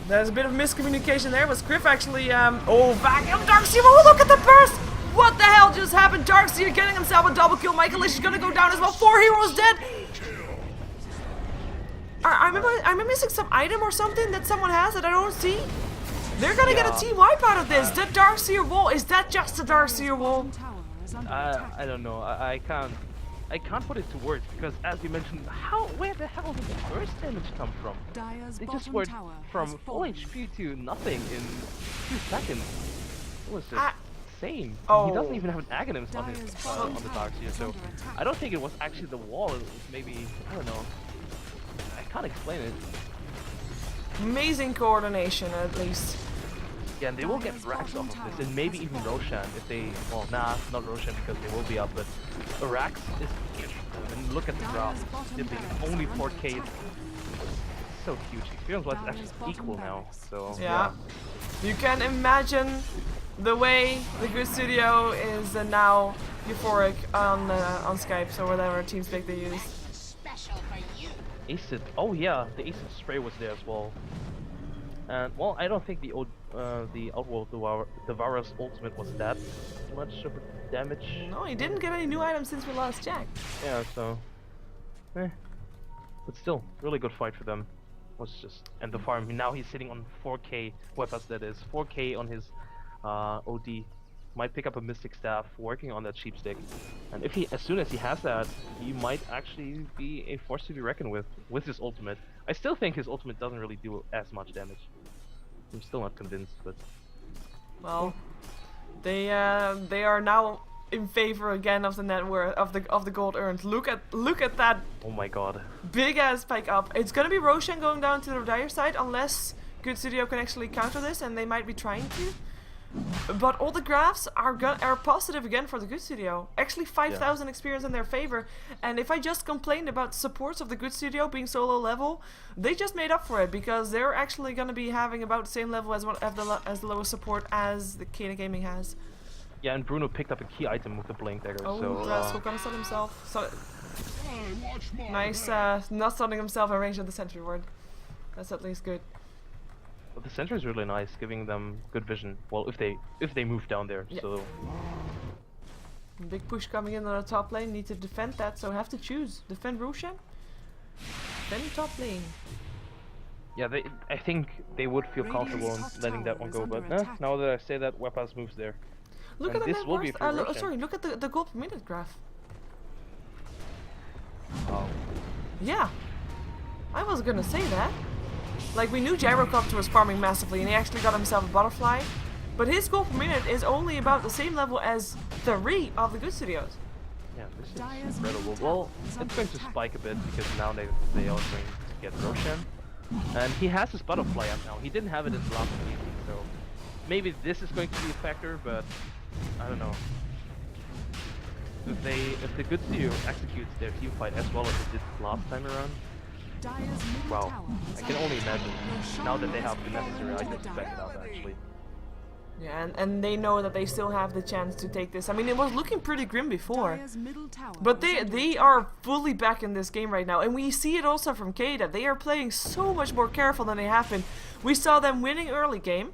There's a bit of miscommunication there, but Script actually, oh, back up Darkseer. Oh, look at the burst! What the hell just happened? Darkseer getting himself a double kill. Michael is gonna go down as well. 4 heroes dead. Am I missing some item or something that someone has that I don't see? They're gonna get a team wipe out of this. The Darkseer wall, is that just the Darkseer wall? I don't know. I can't put it to words because, as you mentioned, where the hell did the burst damage come from? They just went from full HP to nothing in 2 seconds. It was just insane. He doesn't even have an Aghanim's on his on the Darkseer, so I don't think it was actually the wall. It was maybe, I don't know. I can't explain it. Amazing coordination, at least. Yeah, and they will get Rax off of this, and maybe even Roshan if they, well, nah, not Roshan because they will be up, but Rax is huge. And look at the graph, dipping only 4k. It's so huge. Experience-wise, it's actually equal now. So Yeah. You can imagine the way the good studio is now euphoric on Skype or whatever TeamSpeak they use. Acid. Oh yeah, the Acid spray was there as well. And well, I don't think the Outworld Devourer's ultimate was that much of a damage. No, he didn't get any new items since we lost Jack. Yeah, so but still, really good fight for them. Was just, and the farm now he's sitting on 4k weapons, that is 4k on his OD. Might pick up a Mystic Staff, working on that cheap stick, and if he, as soon as he has that, he might actually be a force to be reckoned with his ultimate. I still think his ultimate doesn't really do as much damage. I'm still not convinced, but well, they are now in favor again of the net worth of the gold earned. Look at that! Oh my god! Big ass spike up. It's gonna be Roshan going down to the dire side unless Good Studio can actually counter this, and they might be trying to. But all the graphs are positive again for the Good Studio. Actually 5,000 experience in their favor. And if I just complained about supports of the Good Studio being so low level, they just made up for it because they're actually going to be having about the same level as the lowest support as the Keita Gaming has. Yeah, and Bruno picked up a key item with the Blink Dagger. Oh, so Drasko gonna stun himself. So nice, not stunning himself in range of the sentry ward. That's at least good. but the sentry is really nice, giving them good vision. Well, if they move down there, Yeah. so. Big push coming in on the top lane, need to defend that, so have to choose. Defend Roshan, defend top lane. Yeah, I think they would feel comfortable in letting that one go, but now that I say that, Wepas moves there. Look And at the this net will be worth. for Roshan. Sorry, look at the gold per minute graph. Oh. Yeah, I was gonna say that. Like, we knew Gyrocopter was farming massively, and he actually got himself a butterfly. But his gold per minute is only about the same level as 3 of the Good Studios. Yeah, this is incredible. Well, it's going to spike a bit because now they are going to get Roshan. And he has his butterfly up now. He didn't have it in the last season, so maybe this is going to be a factor, but I don't know. If the Good Studio executes their team fight as well as it did last time around, wow, I can only imagine now that they have the necessary items to back it up actually. Yeah, and they know that they still have the chance to take this. I mean, it was looking pretty grim before, but they are fully back in this game right now, and we see it also from Keita. They are playing so much more careful than they have been. We saw them winning early game,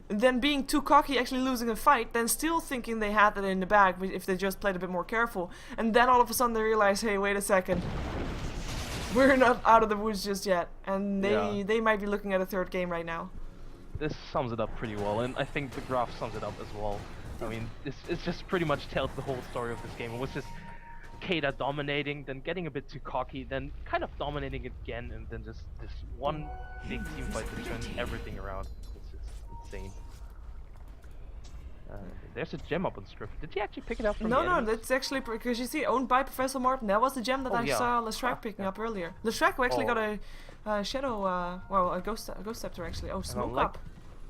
then being too cocky, actually losing a fight, then still thinking they had it in the bag if they just played a bit more careful, and then all of a sudden they realize, hey, wait a second, we're not out of the woods just yet, and they might be looking at a 3rd game right now. This sums it up pretty well, and I think the graph sums it up as well. I mean, it just pretty much tells the whole story of this game. It was just Keita dominating, then getting a bit too cocky, then kind of dominating again, and then just this one big team fight that turns everything around. It's just insane. There's a gem up on Scriff. Did he actually pick it up from the No, enemies? that's actually because you see, owned by Professor Martin. That was the gem that I saw Leshrac picking up earlier. Leshrac who actually got a shadow, well, a ghost scepter actually. Oh, smoke up.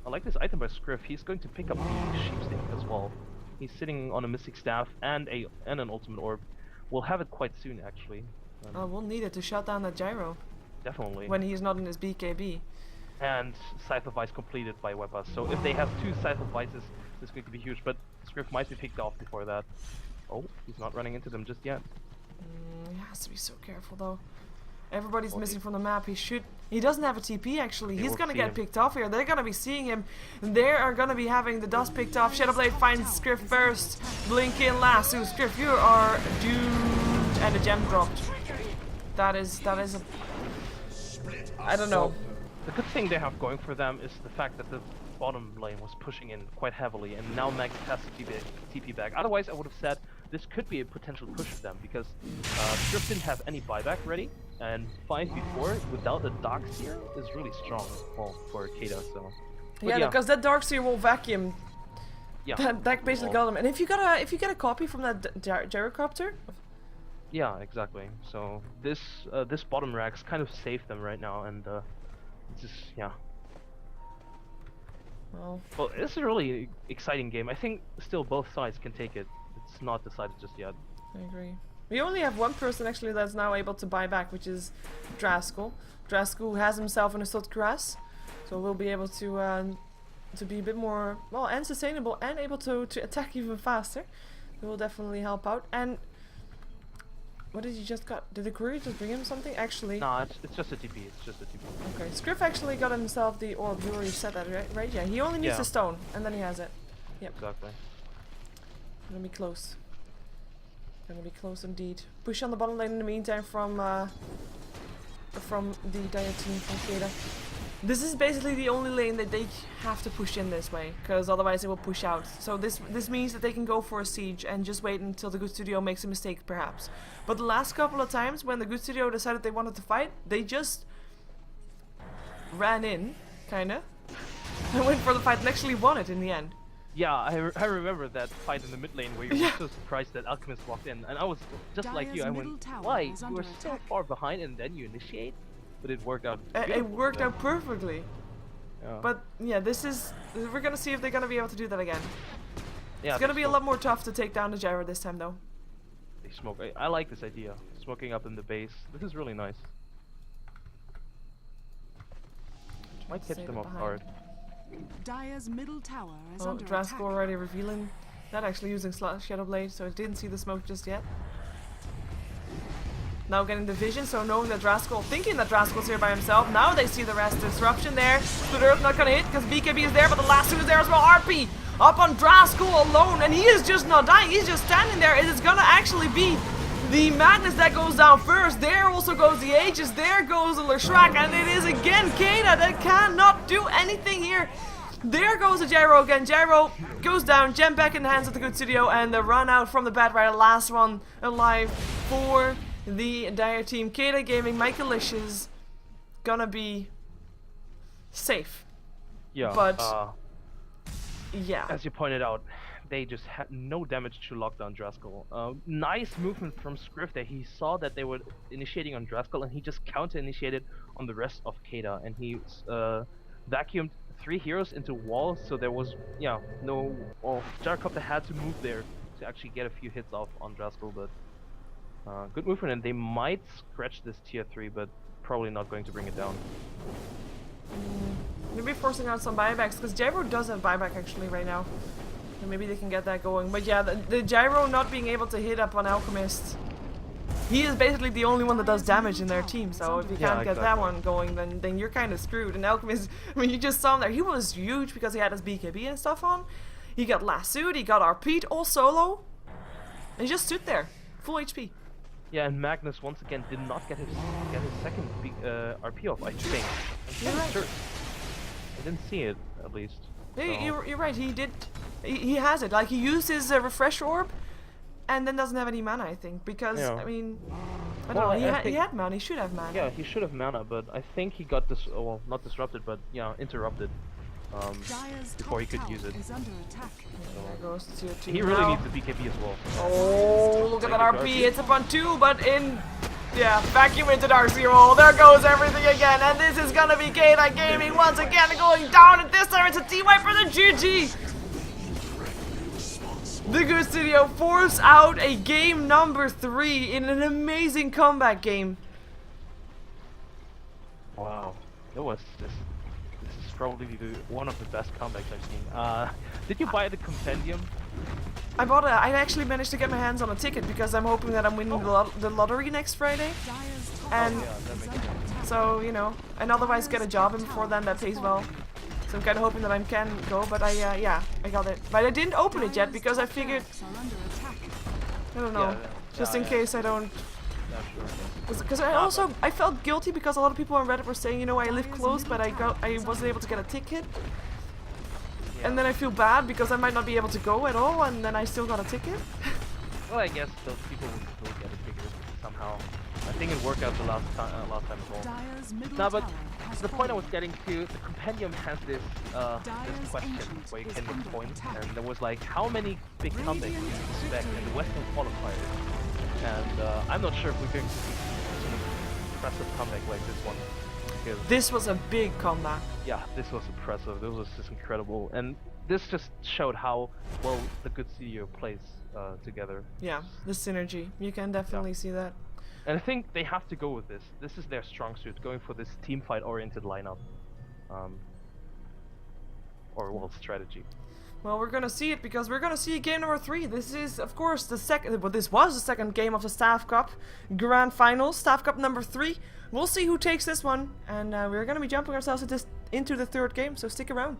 I like this item by Scriff. He's going to pick up the sheepstick as well. He's sitting on a mystic staff and an ultimate orb. We'll have it quite soon, actually. We'll need it to shut down that gyro. Definitely. When he's not in his BKB. And Scythe of Ice completed by Webbas. So if they have 2 Scythe of Ices, this is going to be huge. But Scriff might be picked off before that. Oh, he's not running into them just yet. He has to be so careful though. Everybody's missing from the map. He doesn't have a TP actually. He's gonna get picked off here. They're gonna be seeing him. They are gonna be having the dust picked off. Shadowblade finds Scriff first. Blink in last. So Scriff, you are doomed. And a gem dropped. That is a... I don't know. The good thing they have going for them is the fact that the bottom lane was pushing in quite heavily, and now Max has to TP back. Otherwise, I would have said this could be a potential push for them, because Scriff didn't have any buyback ready, and 5v4 without a Darkseer is really strong, well, for Keita, so... Yeah, because that Darkseer will vacuum. Yeah. That basically got him. And if you get a copy from that gyrocopter... Yeah, exactly. So this bottom racks kind of saved them right now, and it's just, yeah. Well, it's a really exciting game. I think still both sides can take it. It's not decided just yet. I agree. We only have one person actually that's now able to buy back, which is Draskell. Draskell has himself in a salt grass, so we'll be able to be a bit more, well, and sustainable, and able to attack even faster. It will definitely help out. And what did he just got? Did the courier just bring him something? Actually, no, it's just a TP. It's just a TP. Okay, Scriff actually got himself the orb. You already said that, right? Yeah, he only needs a stone, and then he has it. Yep. Exactly. Gonna be close. Gonna be close indeed. Push on the bottom lane in the meantime from the Dire team from Keita. This is basically the only lane that they have to push in this way, because otherwise it will push out. So this means that they can go for a siege and just wait until the Good Studio makes a mistake, perhaps. But the last couple of times when the Good Studio decided they wanted to fight, they just ran in, kinda, and went for the fight and actually won it in the end. Yeah, I remember that fight in the mid lane where you were so surprised that Alchemist walked in, and I was just like you. I went, why? You were so far behind and then you initiate? But it worked out. It worked out perfectly. Yeah. But yeah, we're gonna see if they're gonna be able to do that again. Yeah, it's gonna be a lot more tough to take down the gyro this time, though. They smoke. I like this idea. Smoking up in the base. This is really nice. Might catch them off guard. Dire's middle tower is under attack. Draskell already revealing that, actually using Shadowblade, so it didn't see the smoke just yet. Now getting the vision, so knowing that thinking that Draskell's here by himself. Now they see the rest. Disruption there. Split Earth not gonna hit because BKB is there, but the last two is there as well. RP up on Draskell alone, and he is just not dying. He's just standing there. It is gonna actually be the Madness that goes down first. There also goes the Aegis. There goes the Leshrac, and it is again Keita that cannot do anything here. There goes the Gyro again. Gyro goes down. Gem back in the hands of the Good Studio, and the run out from the Bad Rider. Last one alive for the Dire team. Keita Gaming, Michaelicious, gonna be safe. Yeah. But yeah, as you pointed out, they just had no damage to lockdown Draskell. Nice movement from Scriff there. He saw that they were initiating on Draskell, and he just counter-initiated on the rest of Keita, and he vacuumed 3 heroes into walls, so there was no. Well, Gyrocopter had to move there to actually get a few hits off on Draskell, but good movement, and they might scratch this tier 3, but probably not going to bring it down. Maybe forcing out some buybacks, because Gyro does have buyback actually right now. And maybe they can get that going. But yeah, the Gyro not being able to hit up on Alchemist. He is basically the only one that does damage in their team, so if you can't get that one going, then you're kind of screwed. And Alchemist, I mean, you just saw him there. He was huge because he had his BKB and stuff on. He got lassoed, he got RP'd, all solo. And he just stood there, full HP. Yeah, and Magnus once again did not get his second RP off, I think. You're right. Sure. I didn't see it, at least. So. You're right, he did. He has it. Like, he used his refresh orb, and then doesn't have any mana, I think, because Yeah. I mean, I Well, don't know. I He think- had mana. He should have mana. Yeah, he should have mana, but I think he got well, not disrupted, but yeah, interrupted. Dyer's Before he top could use tower it. is under attack. There goes tier 2. He really now. needs the BKB as well. Oh, look at that Like RP. RP. It's up on 2, but in. Yeah, vacuum into Dark Zero. There goes everything again. And this is gonna be Keita Gaming once again going down. And this time it's a team wipe for the GG. The Good Studio force out a game number 3 in an amazing comeback game. Wow, it was just. This is probably one of the best comebacks I've seen. Did you buy the compendium? I bought it. I actually managed to get my hands on a ticket because I'm hoping that I'm winning the lottery next Friday. Dyer's top And tower Yeah, that is makes under sense. attack. so, you know, and otherwise get a job and before then that pays well. So I'm kind of hoping that I can go, but yeah, I got it. But I didn't open it yet because I figured, Are under attack. I don't know, Yeah, just yeah, in yeah. case I don't. Yeah, sure. Because I felt guilty because a lot of people on Reddit were saying, you know, I live close, but I wasn't able to get a ticket. And then I feel bad because I might not be able to go at all, and then I still got a ticket. Well, I guess those people would still get a ticket somehow. I think it worked out the last time as well. Dyer's middle No, but tower has the point I was fallen. getting to, the compendium has this question Ancient where you is can under point, attack. and there was like, how many big comebacks do you expect in the Western qualifiers? And I'm not sure if we're going to see such an impressive comeback like this one. Because, This was a big comeback. yeah, this was impressive. This was just incredible, and this just showed how well the Good Studio plays together. Yeah, the synergy. You can definitely see that. And I think they have to go with this. This is their strong suit, going for this team fight oriented lineup. Or well, strategy. Well, we're gonna see it because we're gonna see game number 3. This is, of course, the second. Well, this was the second game of the Staff Cup Grand Finals, Staff Cup number 3. We'll see who takes this one, and we're gonna be jumping ourselves into the third game. So stick around.